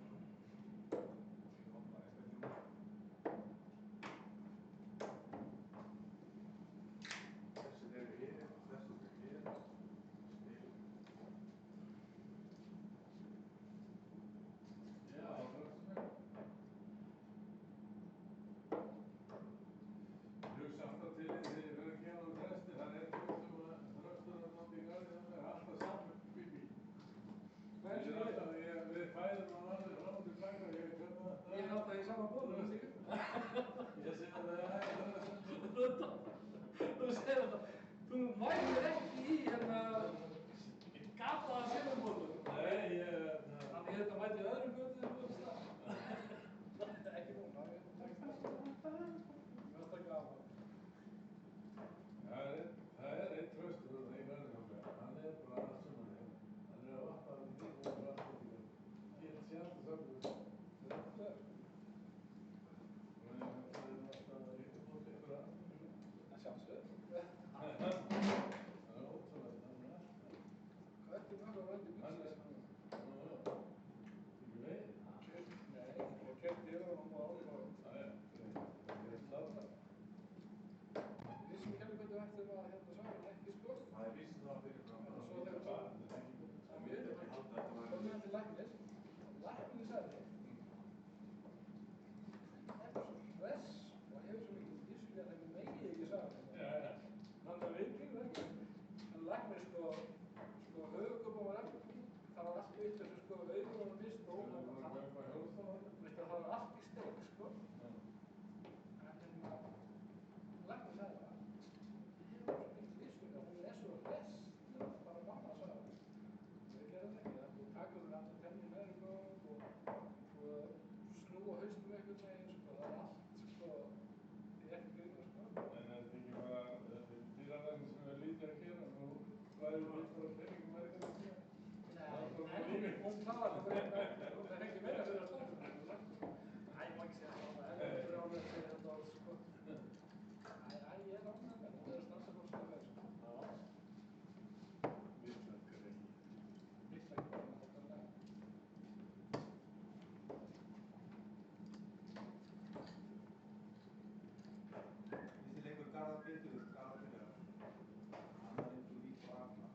Þú mælir ekki í hérna gataða silfurbólum. Nei, Þannig þetta mæti öðrum götum en þú veist það. Ekki núna, það er mest að gafa. það er einn tröstur og einn verðingamlega. Hann er bara allt sem hann er. Hann er að vatna hann í og allt þetta. Ég er sjálf að sögja þetta. Þetta er það. Og það er alltaf að reyna bótt eitthvað. Það sjálfsögð. Það er ótrúlega, það er allt. ekki nokkra röndi bílsins. Ekki veið? Nei, og kemdi yfir hann og alveg. Það er slátra. Vissum ekki alveg hvernig við ættum að Svavar ekki sko. Það er víst það fyrir fram. Svo þegar það við komum hann til læknis. Læknis sagði þetta er svo stress og hefur svo mikið dísli að það megi ekki Svavar. Hann var viðbyrð ekki. En læknir sko höfugum og það var allt vitt þessu sko augur og mist og það var allt í steik sko. En læknir sagði það. Ég hefur svo mikið dísli að hún er svo hress. Það er bara mamma sagði það. Við gerum ekki það. Þú takur þér alltaf tenni með og snúa haustum einhvern veginn sko. Það er allt sko. Ég er ekki gríma sko. En þetta er ekki bara dýralæknir sem er lítið að gera. Nú svæðum við bara peningum að þetta að gera. Hún talar það bara einn veginn. Það er ekki meira fyrir að slaka. Æ, ég má ekki segja það. Það er brjálið að segja þetta orð sko. Æ, ég er ánægð með það. Hún er að stansa frá slaka sko. Visslækkar ekki. Visslækkar bara með þetta lag. Þessi leikur Garðar betur, Garðar byrjar. Annar leikur Vík og Ragnar.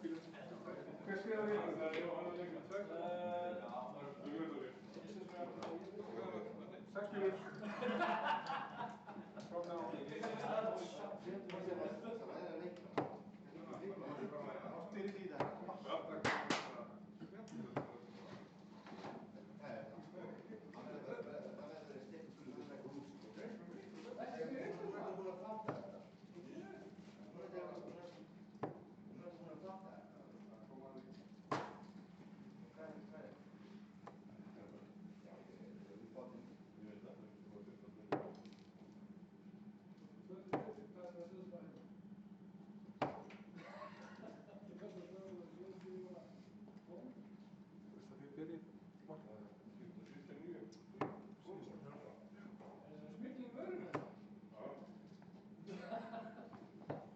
Hver skrifaði hérna? Það er Jóhann að leika með 2. Sex bílur.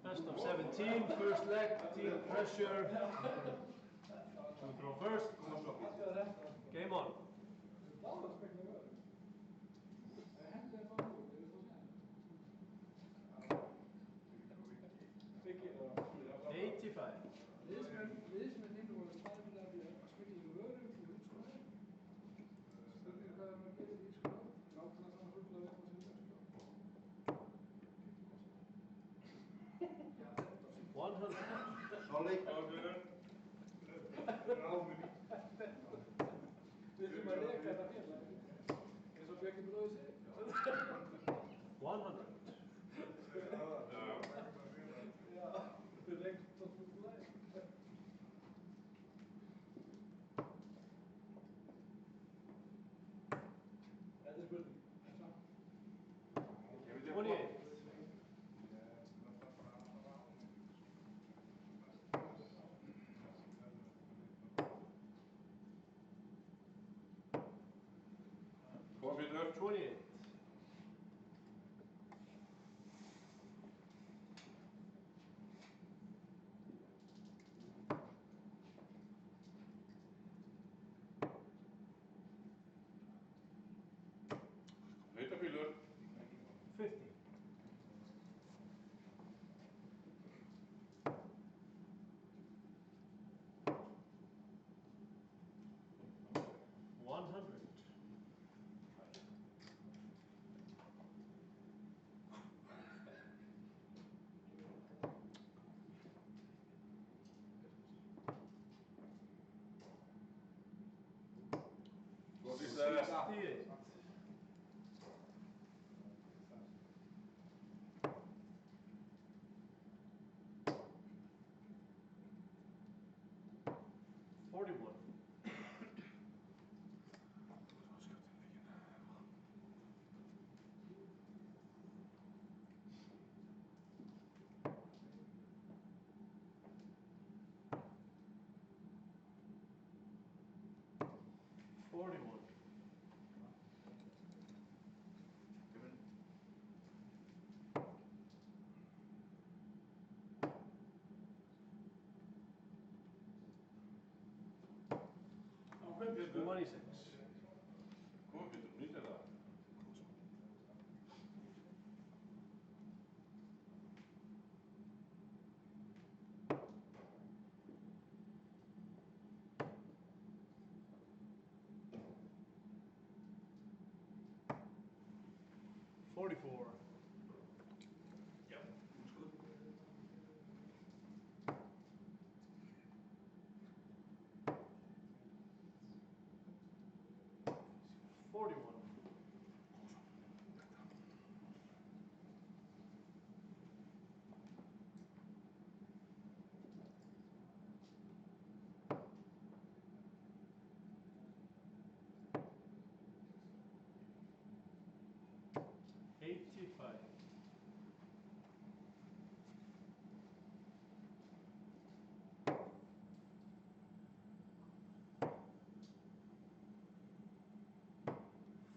Best of 17, first leg, team pressure. To throw first. Game on. Við þurfum að reka þetta félag, eins og Björki bróði sig. 100. Já, við rekum þetta fútbolæg. Þetta er spurning. 28. 28. 50. 100. 68. 41. 41. 26. 44. 41. 85.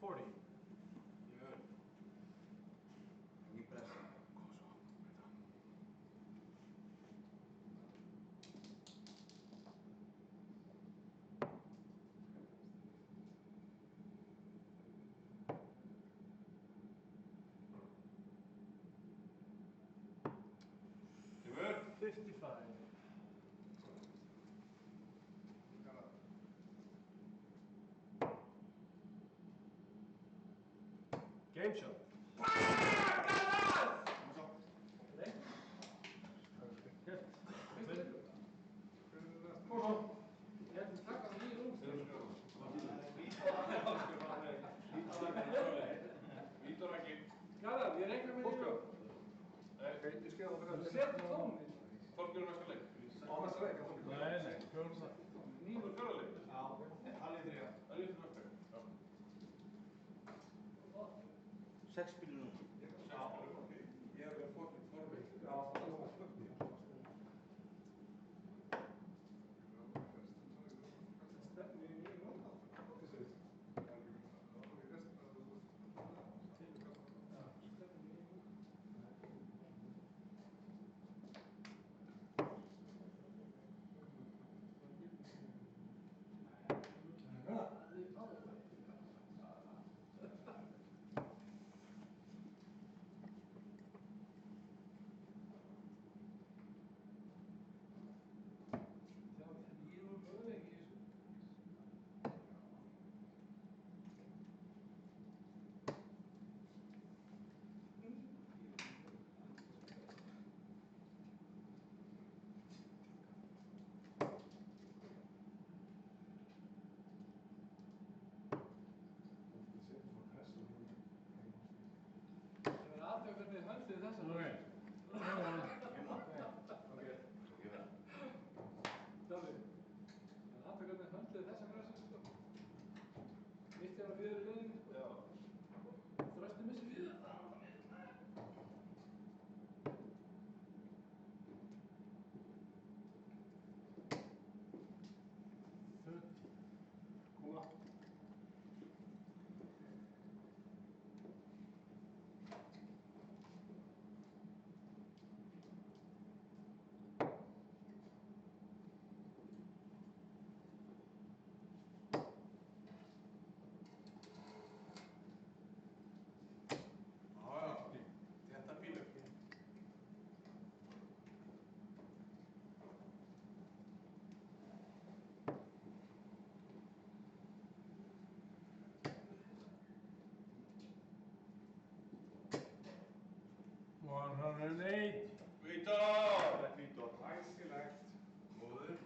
40. 55. Game shot. Vítor ekki. Garðar, ég reikna með þér. Set tónin. Þorgjörn næsta leik. Nei, fjórða. Nýmur fjórða leik. Já, alveg þrjá. Alveg þrjá. 6 spilur nú. Já, ég er að fokkin formi. Já, Hvernig höndið þessa? Davíð, hvernig höndið þessa græsa? Mitt er að fjöður í liðinu. Þrösti missi fjöður. Kúla. Þetta bílur. 108. Vítor! Vítor. Æsilegt. Góður.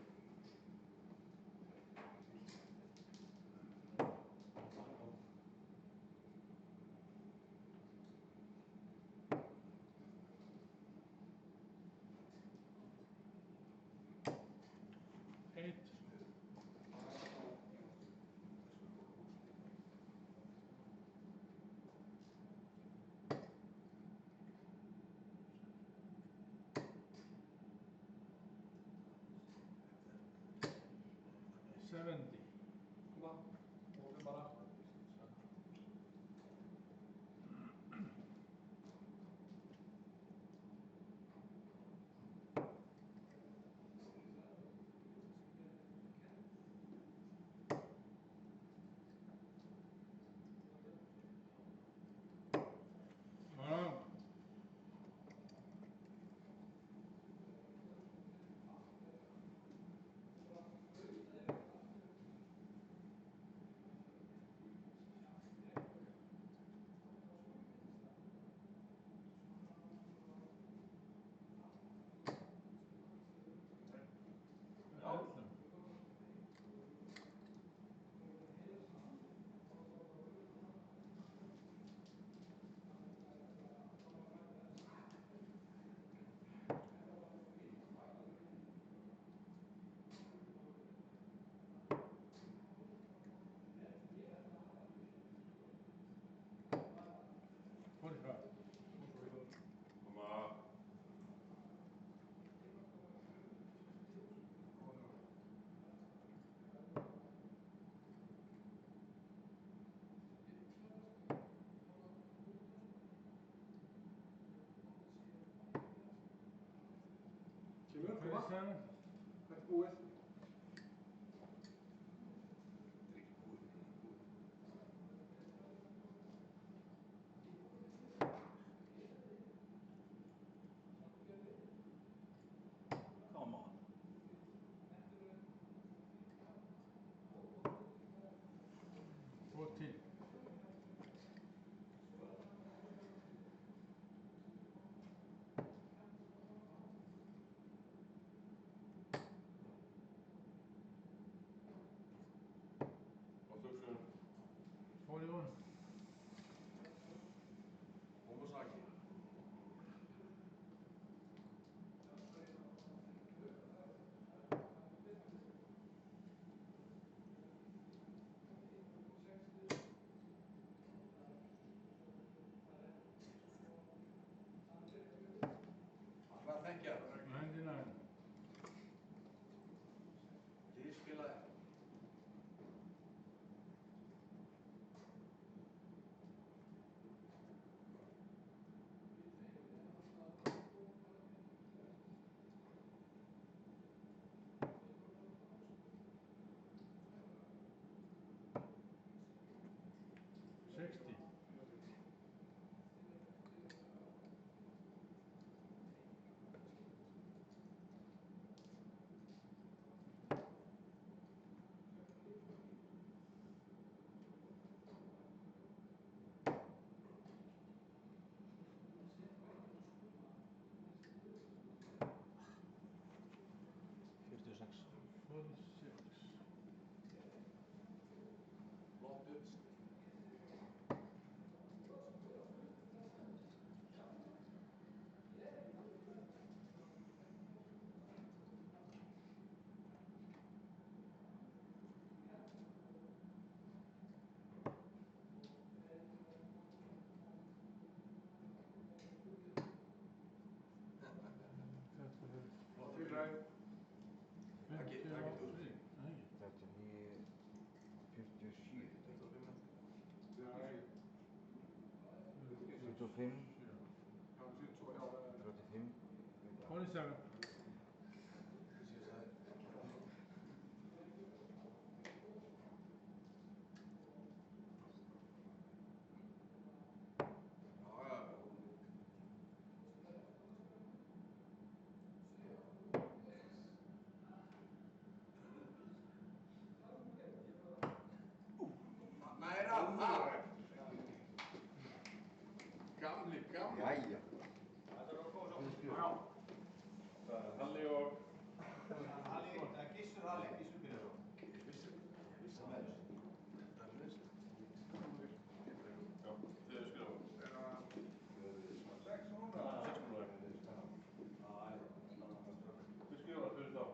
41. Homosaki. Hvað þekkja? 99. Ég spilaði. Flott uppstil. Flott fyrir. Ekki út. 45. Twenty-seven. Næra, það. Gamli. Jæja. Halli og... Gissur Halli, Gissur byrjar á. Já, þið eru skrifað. 6 núna. Hver skrifar fyrir þá?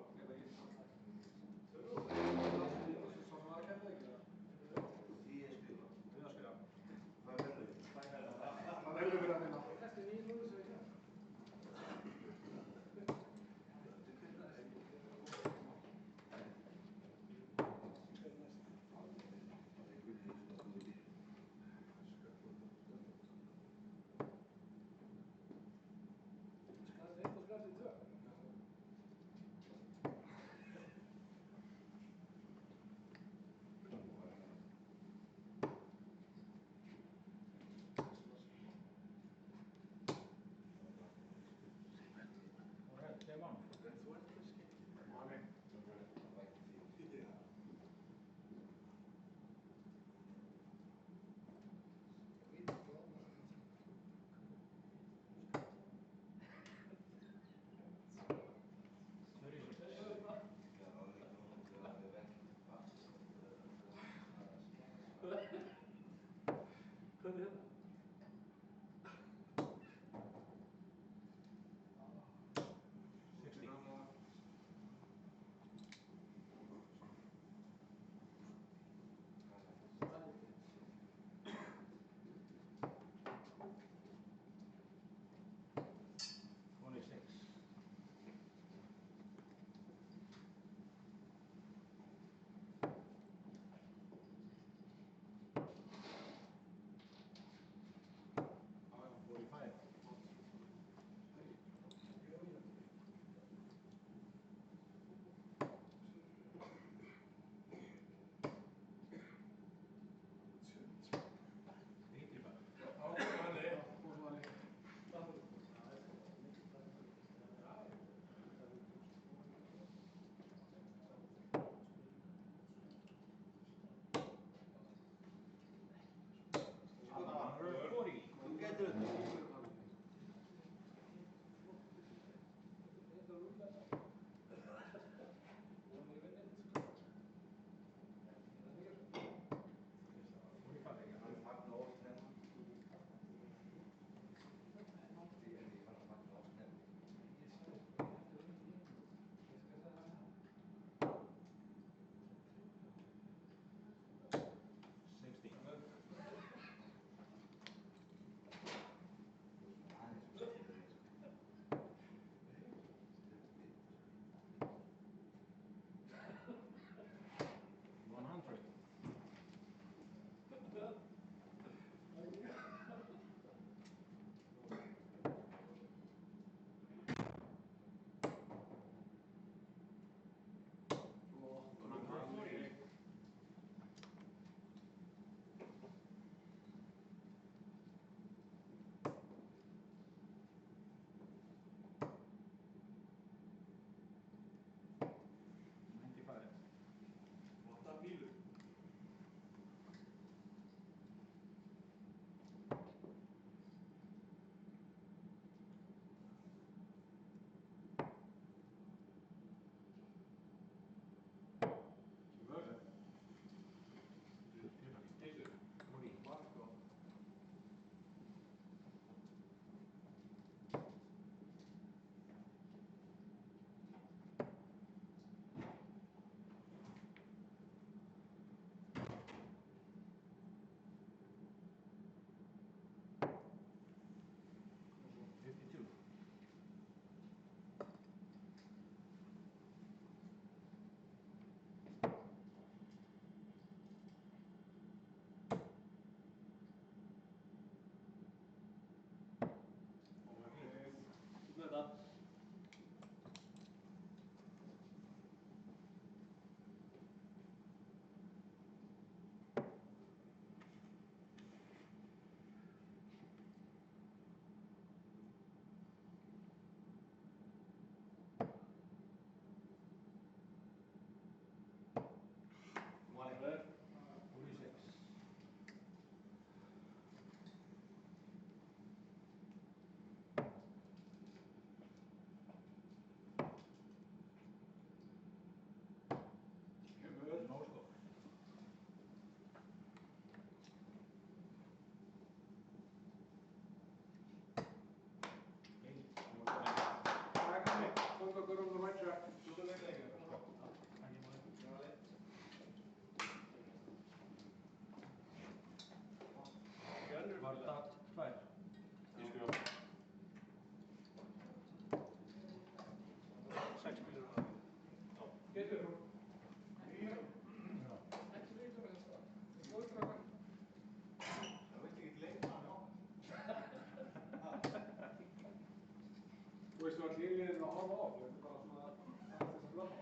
að horfa á, þetta er bara svona aðeins þess að blöfa.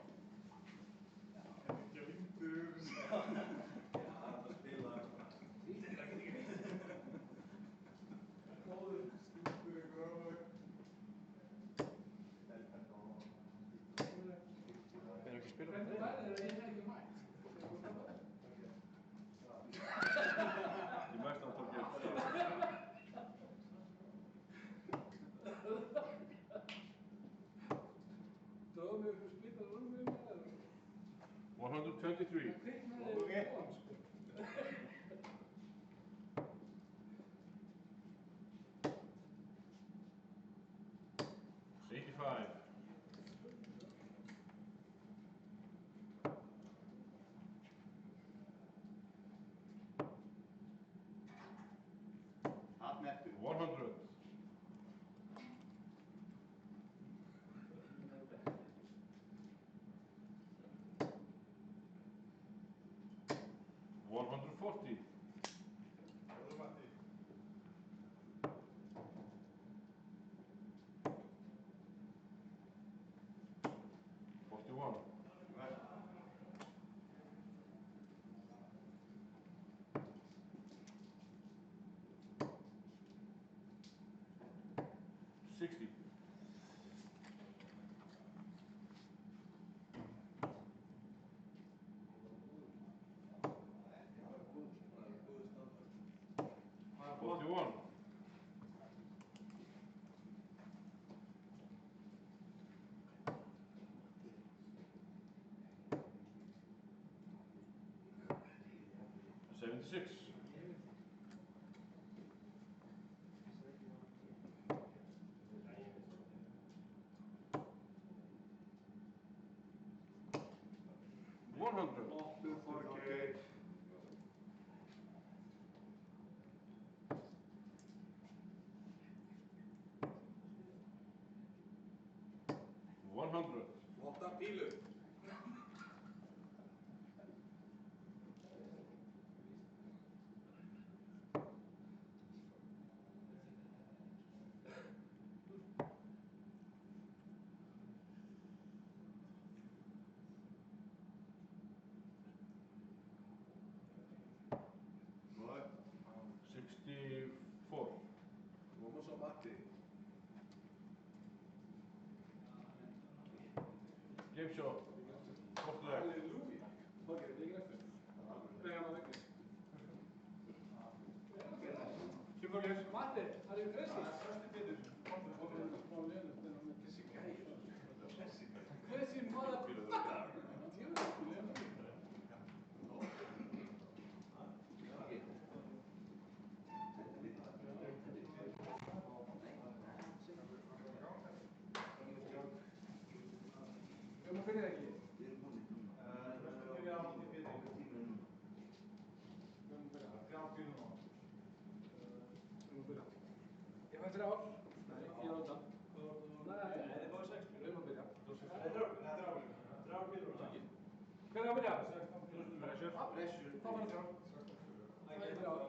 Ekki að vindur yfir þessu. Já, það er að spila svona. Þýttir ekki. Góður stundur ykkur á það. Við erum ekki að spila. Hvernig verður það að ég hef ekki mætt? Ég mætti hann tók ég. Dróðu mig upp og spýta rúmið með það. 123. Það kviknaði í bóðan, sko. 85. Allt nettur. 100. 140. Góður Matti. 41. $60. 41. 76. 100. Óttur Þorgeir. 100. Flotta pílu. 64. Koma svo Matti. Game shot. Hvort leg. Halleluja. Þorgeir, þetta er ekki eftir. Nei, hann á veginn. Kjum Þorgeir. Matti, are you crazy? Föstu Pétur. Þessi gæi. Þessi motherfucker. Við erum að byrja ekki. Við erum búin núna. Föstu byrja á Matti Pétur. Tíminn núna. Við erum að byrja. Þrjá pílu núna. Við erum að byrja. Ég fæ 3 ár. Nei, ég er á undan. Nei, þið fáið 6 pílu. Við erum að byrja. Þrjá pílu núna. Hver er að byrja? Pressure. Pressure. Þá fara 3 ár. Það er 3 ár.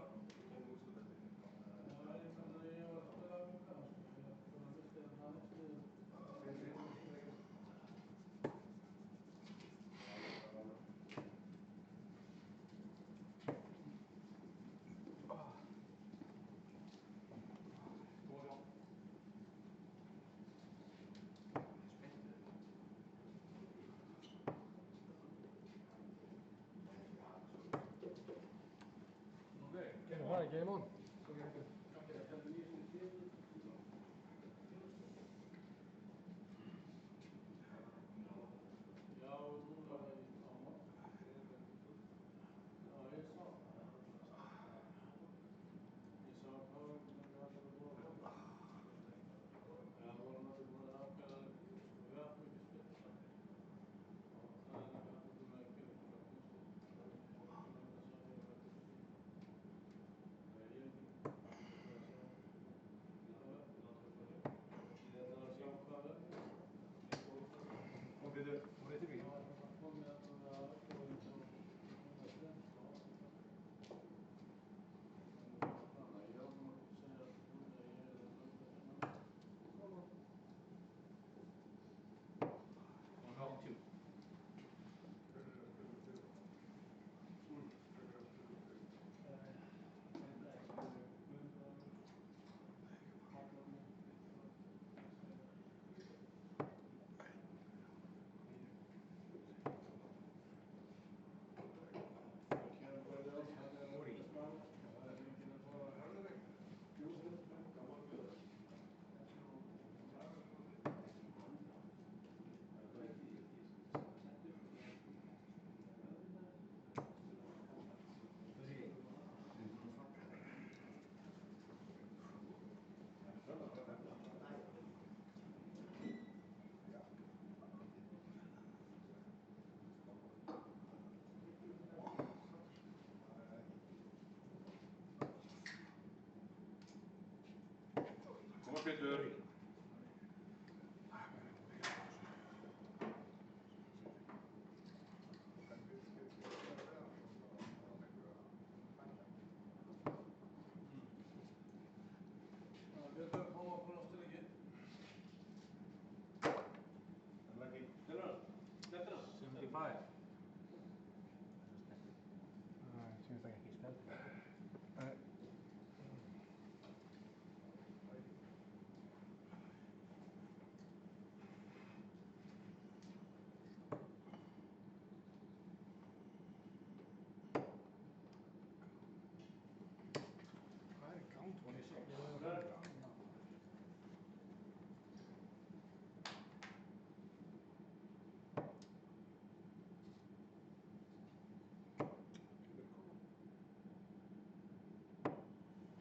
Gerðu það, game on. Pétur. Björn, koma okkur aftur ekki. Lucky. 75. Seems like he spelled it. Hvað er í gang? 26.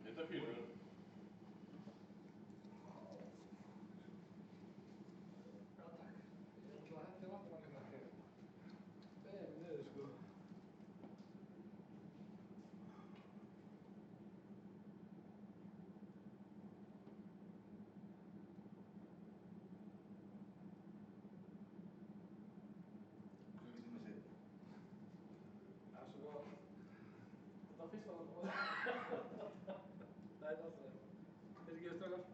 Þetta er fílur. Já, takk. Ég ætla að hætti vatnum alveg það. Það er niður, sko. Klukkutíma seinna. Það er svo gott. Þetta var fyrsta vatnum. Það er alltaf það. Þessi gefur strákar.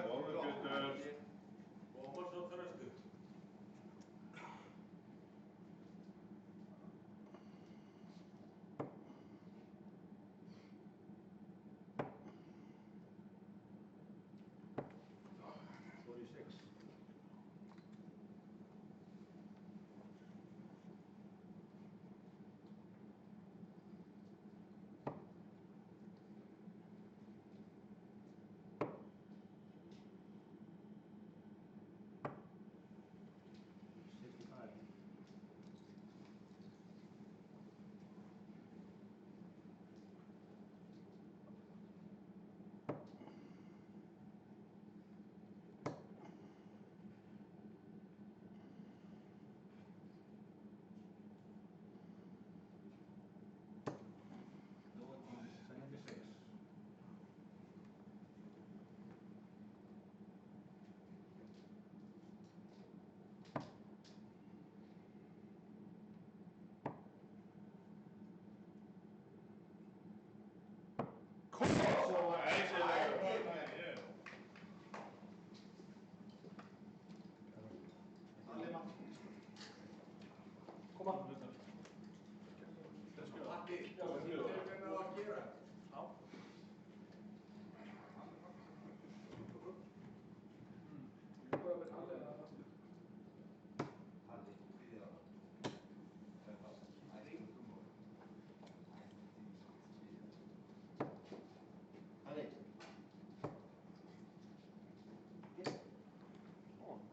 Góður Pétur. Og svo þröstu.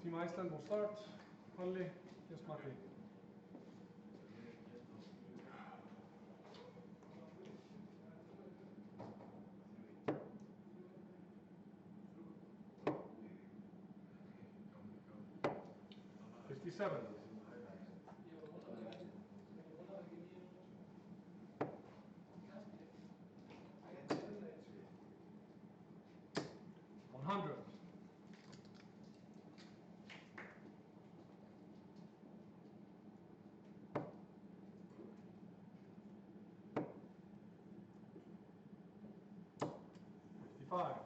Team Iceland will start. Palli, yes, Matti. Fifty-seven. 55.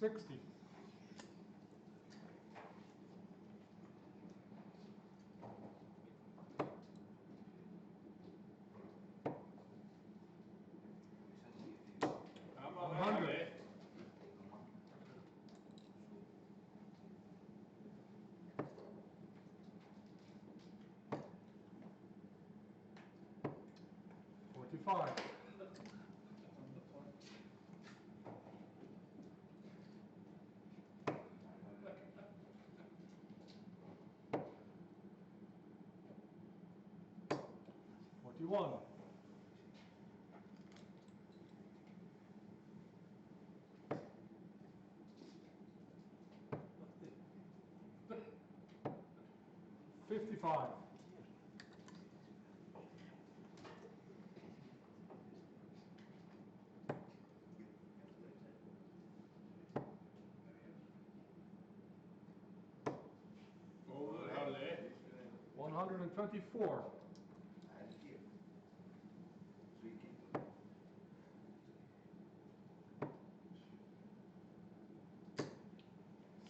$60. $100. $45. $41. $55. Góður Halli. 124.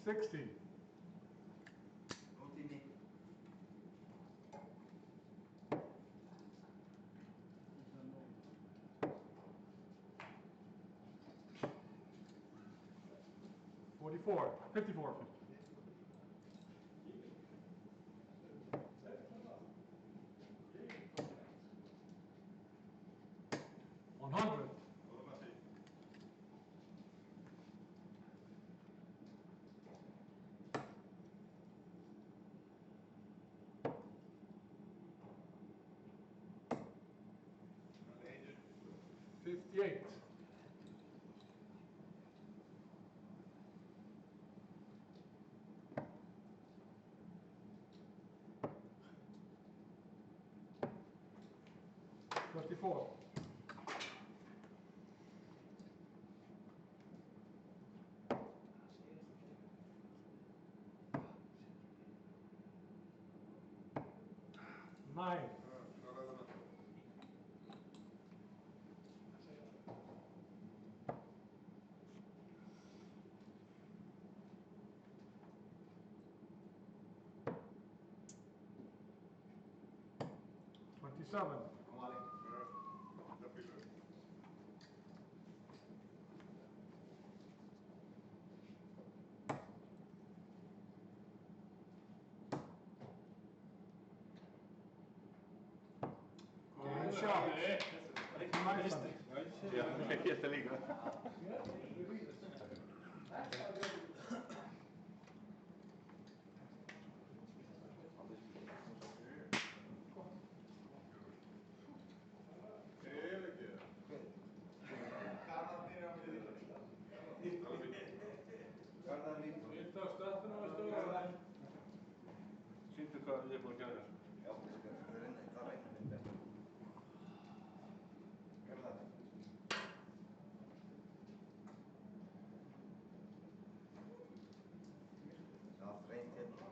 $60. $44. $54. $100. $58. $54. $9. $27. Good shot. Nice one. Já, ég geta líka. Viltu á staðnum að stóra? Sýndu hvað ég er búin að gera. Já, það reynir minn betur. Gjör það. Já, reynd hérna.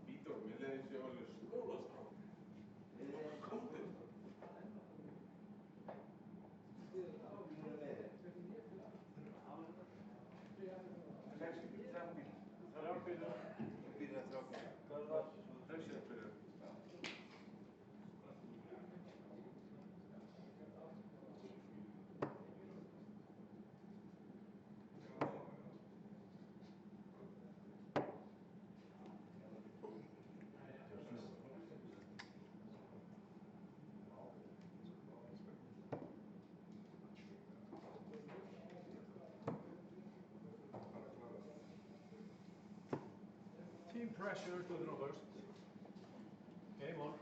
Vítor, mér leiði sér alveg skólastrák. Komdu. Team pressure to the numbers. Game on.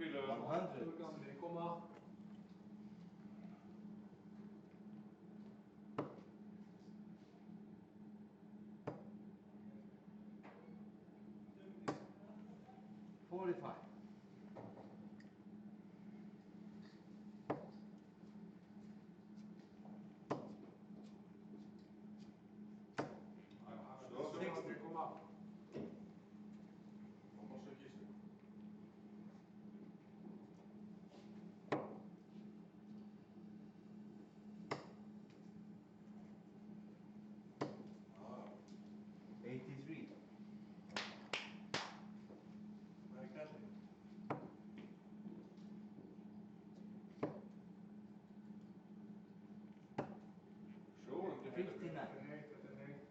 bílum. 100. Gamli, koma. $45. Gamli, koma. Vamos aqui, sim. Ah, 83. það er kallið. Sjóðandi fyrir. 59. Þetta er heitt, þetta er heitt.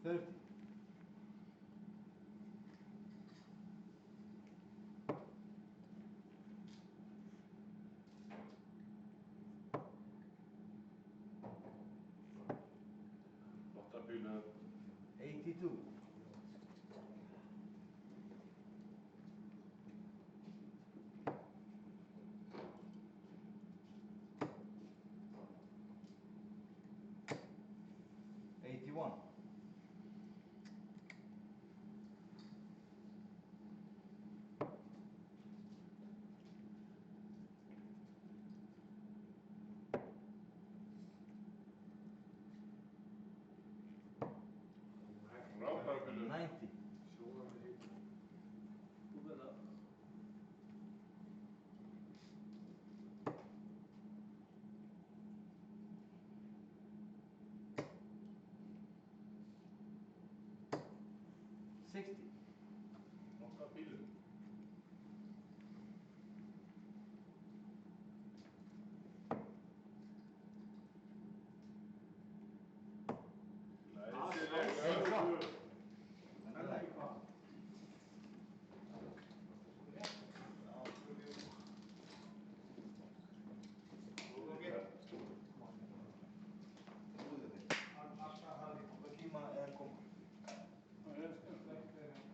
$30. Flotta bílum. 82. $81. Frábæra bílum. 90. Sjóðandi heitt. Þú með það. $60. Flotta bílum. Shot. Þetta er hvað? Það er skemmtilegt.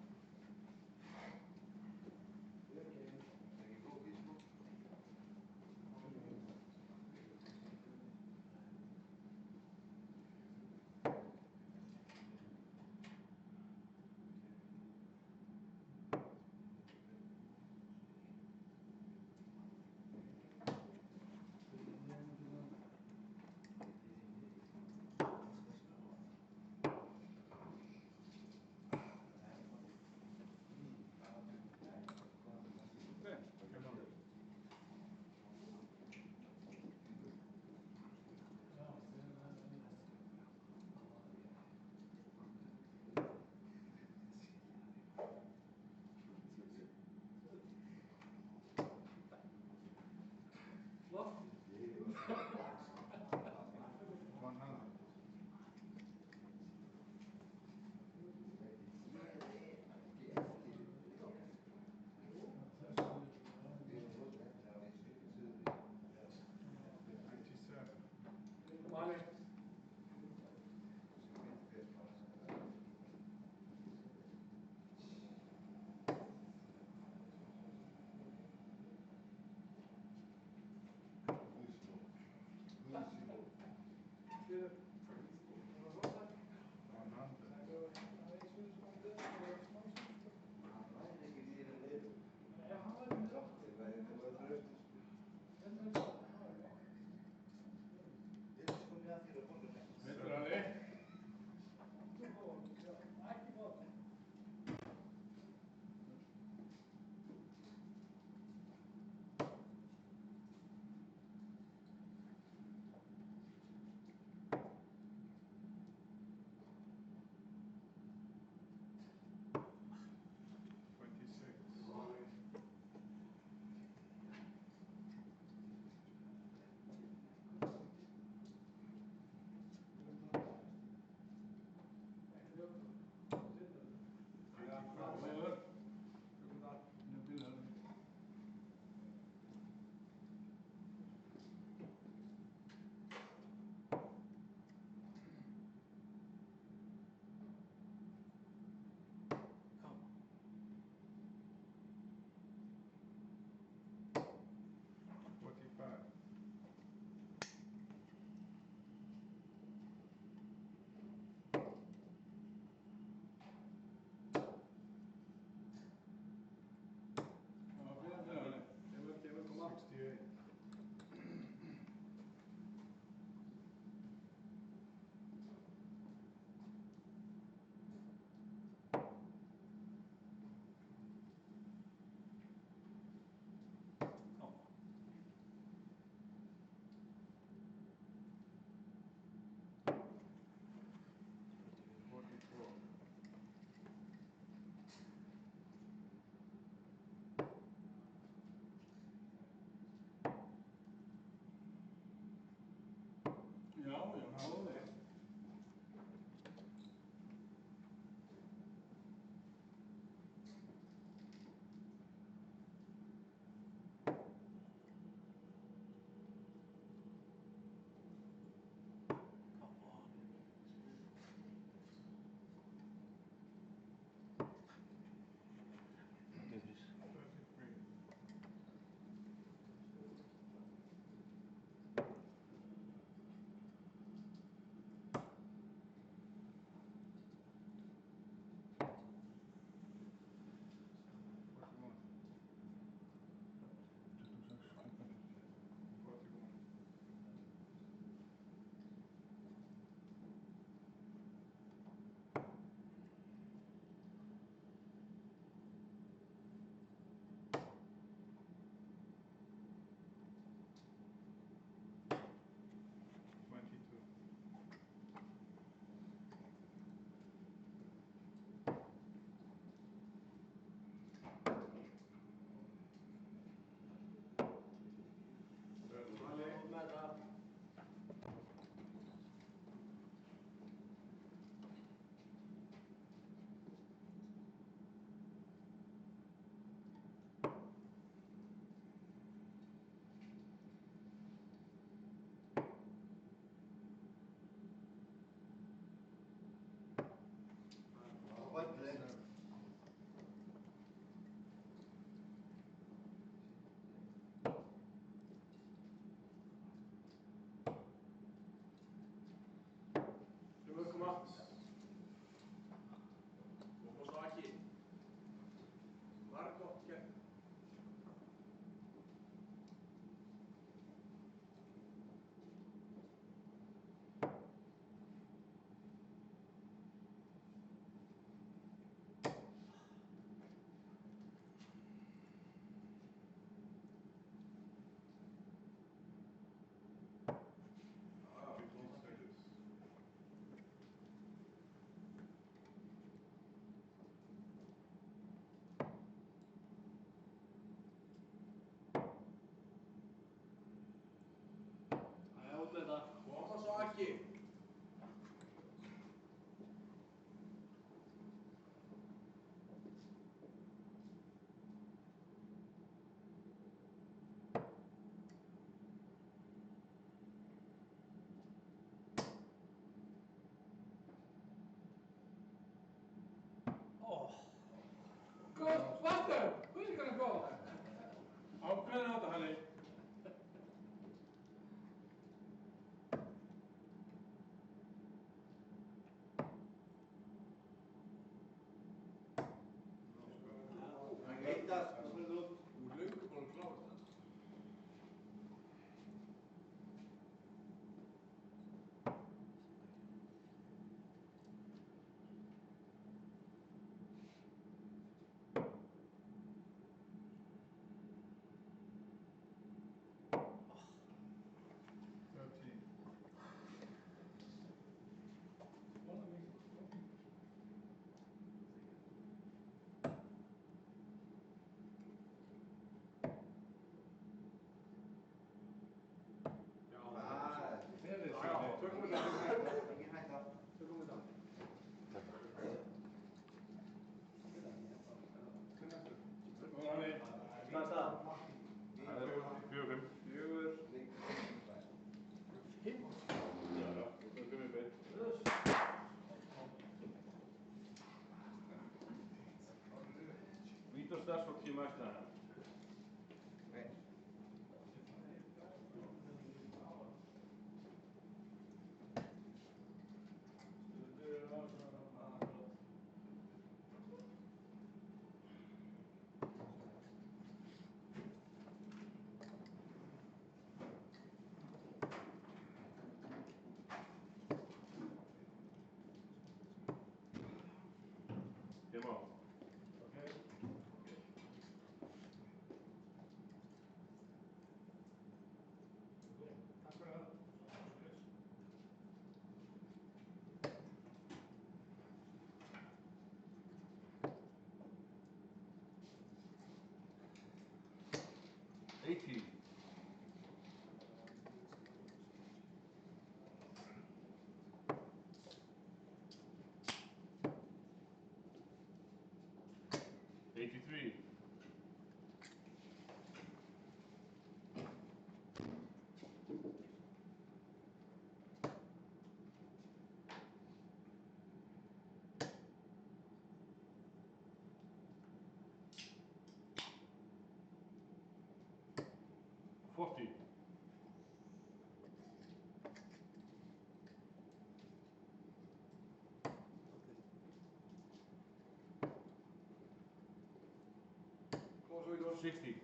60.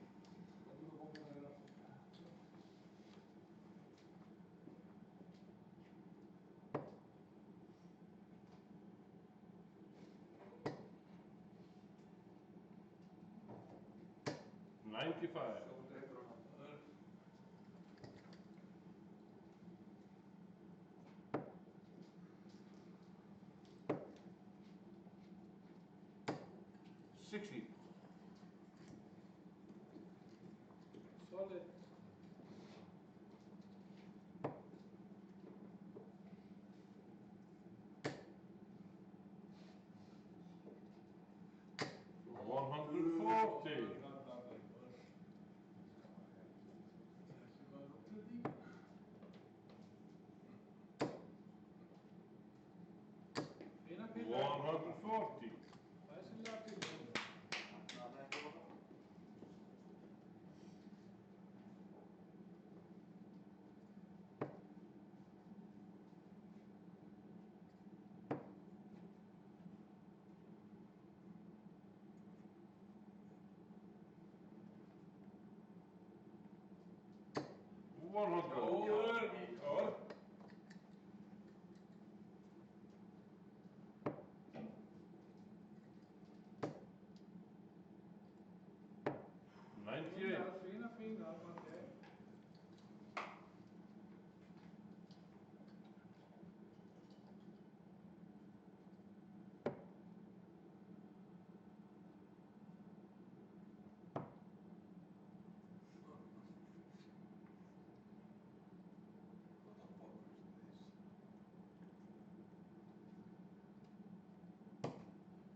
$95. $60. Solid. $140. Fina píla. 140. Glæsilega píla. Góður, Ígor. Fína, Matti.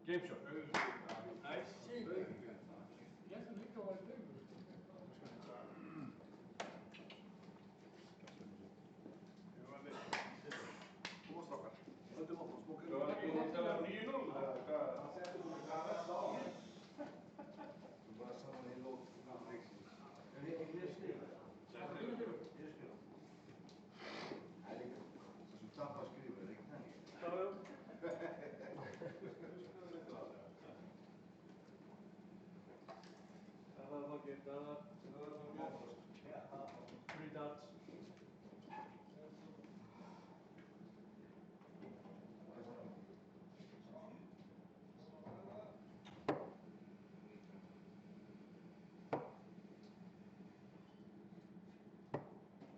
Game shot. Nice. Ég ætti líka að vera drengur. Koma strákar. Höldum áfram, smókir. Það var ekki að tala 9-0. Þú bara saman í lót leiksins. Ekki þér skrifa? Þér skrifa. Það er líka það sem tapar skrifa, er ekki þannig? Jú. Three dots.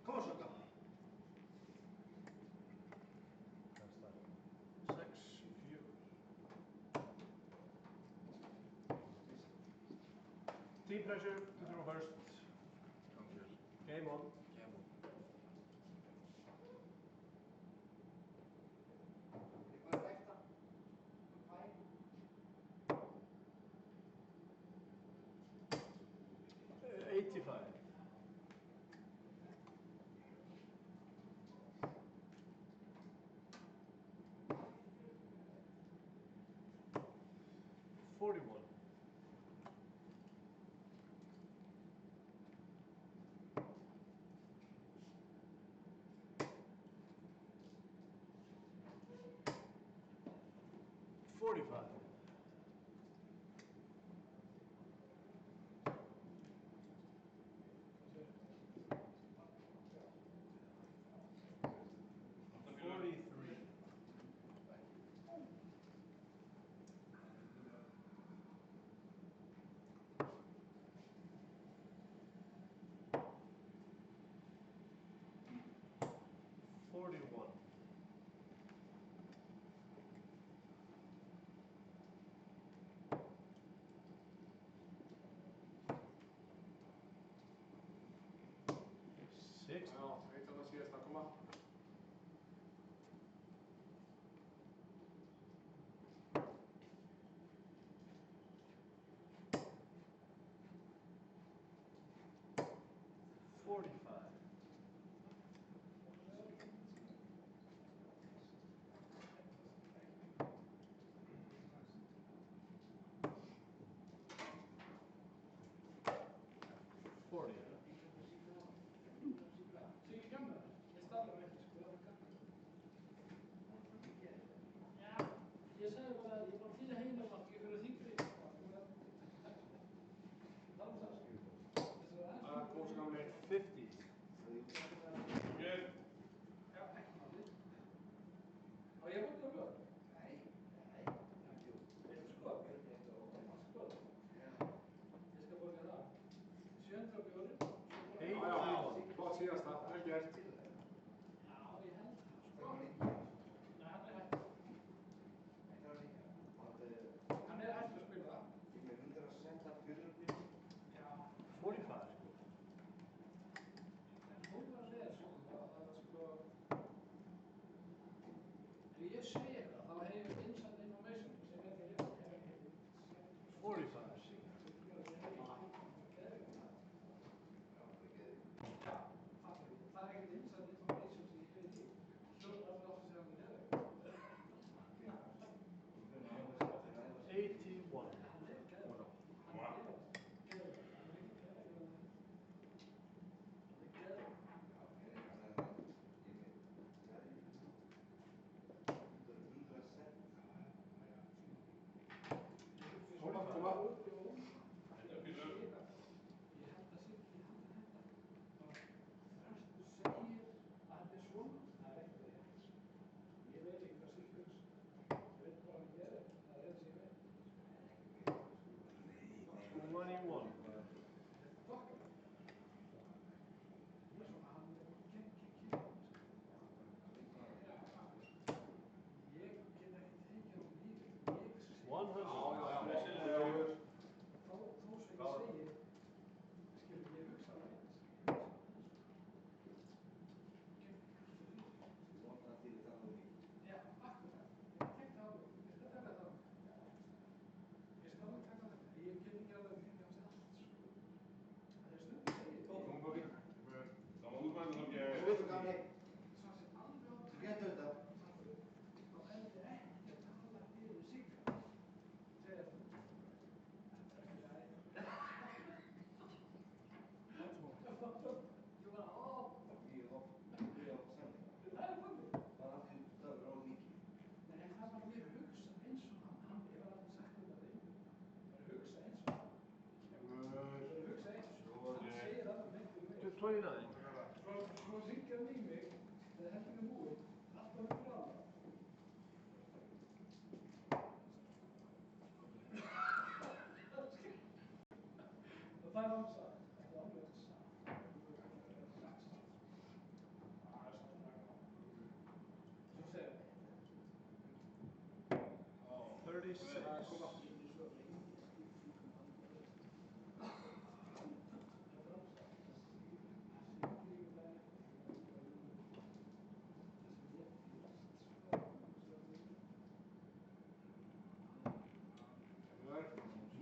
Koma strákar. 6-4. Team pressure to throw first. Game on. Uh, 85. $41. $45. $43. $41. $60. Já, eitt af það síðast að koma. $45. $40. Sigue gamla. Ég startar ekki.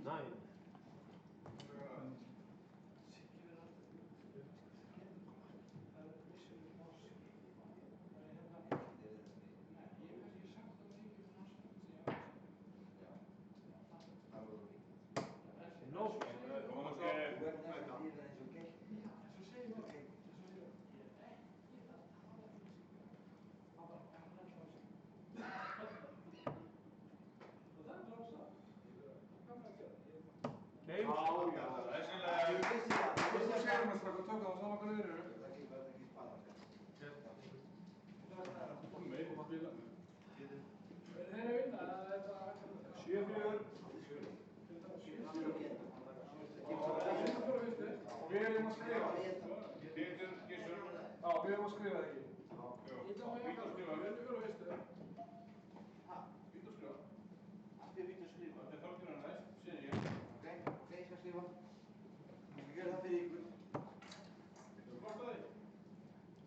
Nine. No. Gewoon Þú verður næst að dýra eins og ketti. Svo segir maður. Game. Þú segir mér strax að tökka það saman hverju eru. Verður ekki spara. Meir spila. Er þeir að vinna? Þetta 7-4. Og við erum að skrifa. Pétur, Gissur. Já, við erum að skrifa það ekki. Vítor skrifa. Vítor skrifa. Allt er vítt að skrifa. Þetta er Þorgrímur næst, síðan ég. Ok, ég skal skrifa. Ég skal gera það fyrir ykkur. Þú komst að því?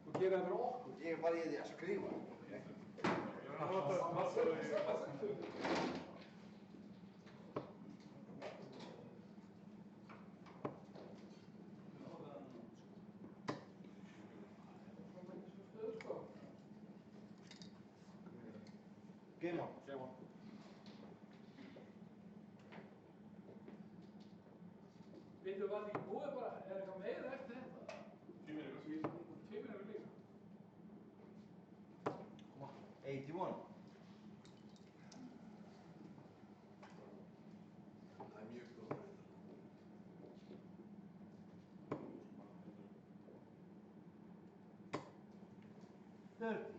Og gera það fyrir okkur. Ég er bara í því að skrifa. Game on. Game on. Vittu, var þetta ekki búið bara, er eitthvað meira eftir þetta? Tímir ykkur. Tíminn er líka. 81. Það er mjög góð. 30.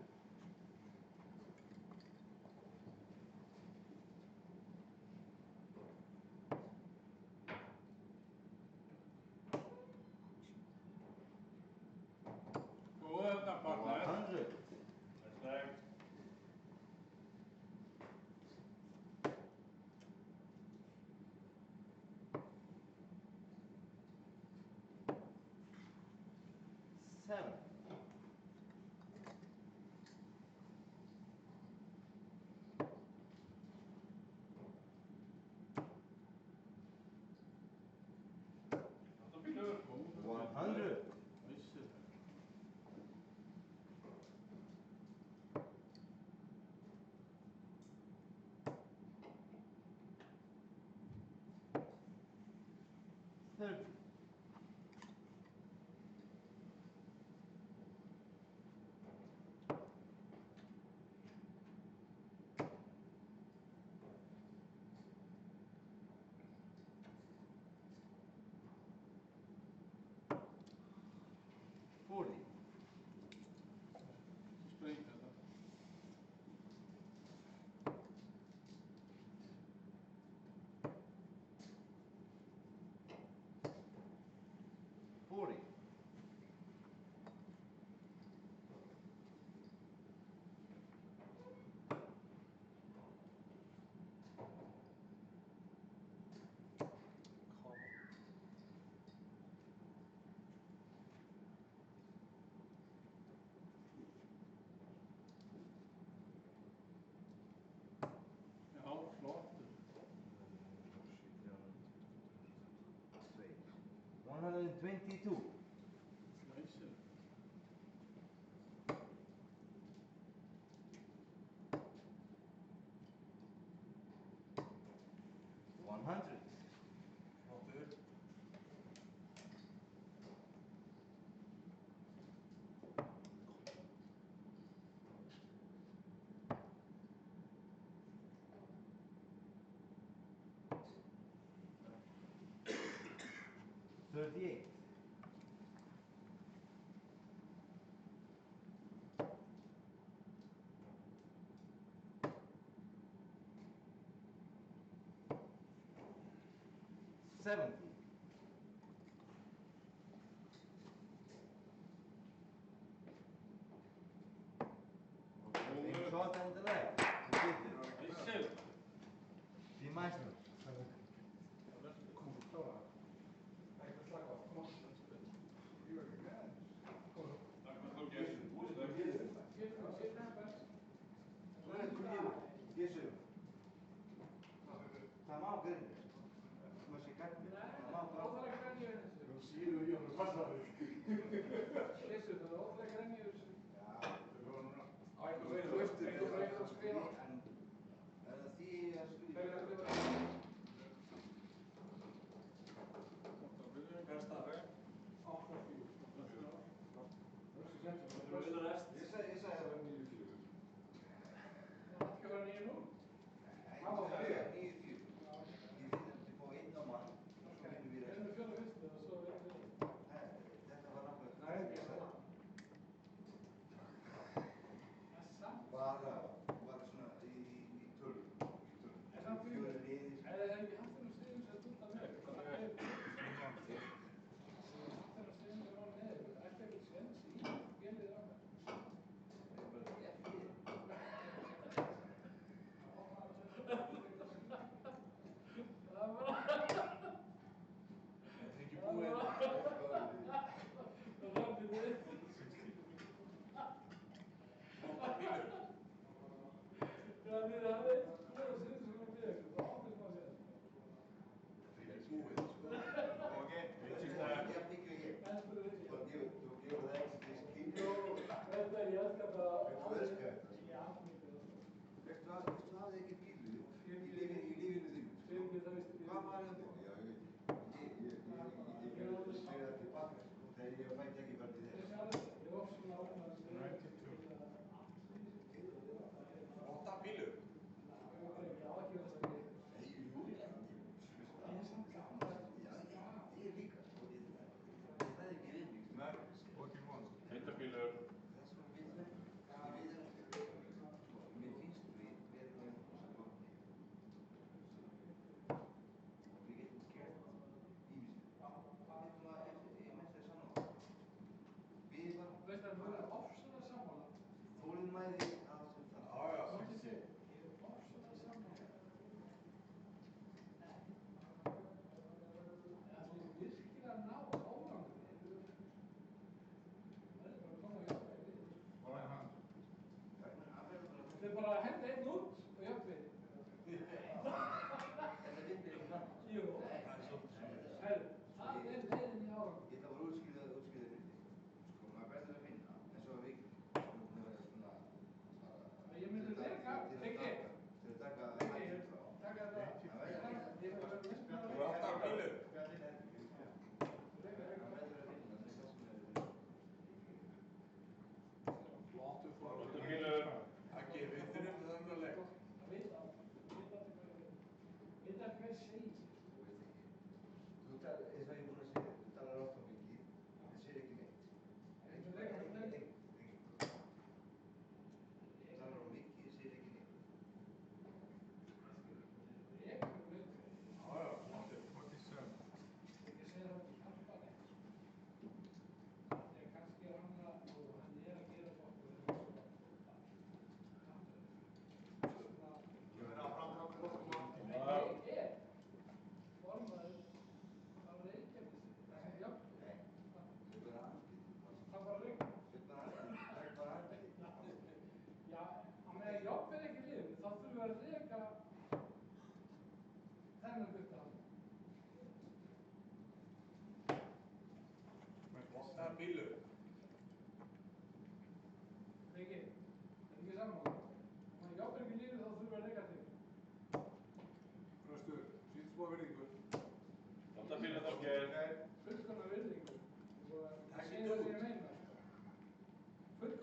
Góða þetta, partner. 100. Næst. 7. 100. Thirty. Springt þetta. Já, flott. 122. Næsir. 100. Flottur. 38. 70. Short and the left. Næsir.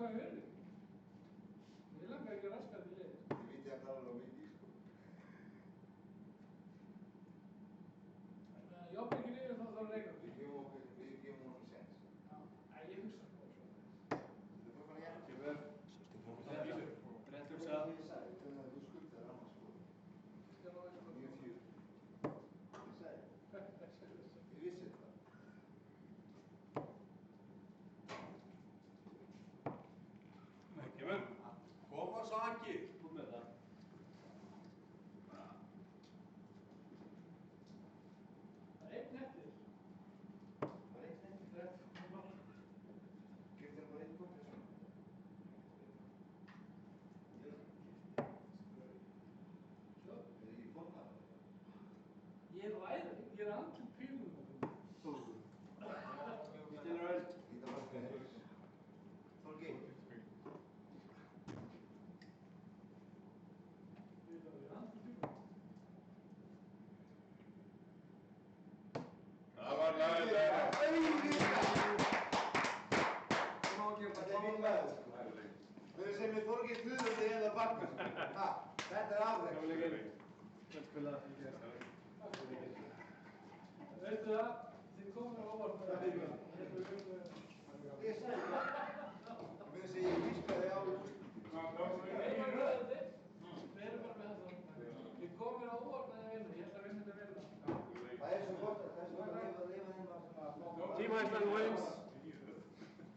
hvað við verðum. Ég langar ekki raskat í liði. Ég veit að það er alveg mikið, sko. Jobba ekki liðið þá þarf leika. Við gefum honum sens. Ég hugsa sko. Það er bara ég. Ekki vel. Rétt hugsað. Ég sagði, þú skuldar annars, sko. Skal það vera 9-4. Ég sagði. Ég vissi þetta. Ekki vel. Koma Saki. Út með það. Það er einn eftir. Það er eitt eftir. Keftir hann bara einn kort, þessu? Svo. Er ég fornar? Ég er læri. Ég er andl pílum. Still right. Líta bara fyrir þess. Þorgeir. Ég er andl pílum. Það var lagið. Þetta er minn maður, sko. Þau sem er Þorgeir Guðlundi eða Baggur. Þetta er afrek. Vel spilað. Veistu það? Þið komið á óvart með það. Ég sagði það. Mér að segja, ég vískaði á þessu. Við erum bara með það. Þið komið á óvart með það vinna. Ég ætla að vinna þetta vinna. Það er svo gott að þess að lifa þeim að Team Iceland wins. Við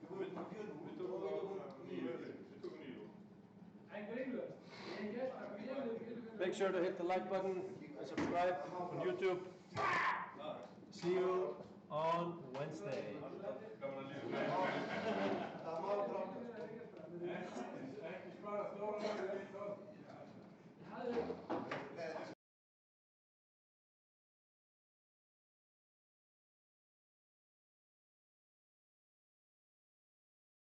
vorum til 4-0 og við tókum 9. En greinlega. Ég gæst að Make sure to hit the like button and subscribe on YouTube. See you on Wednesday. Gaman að líða.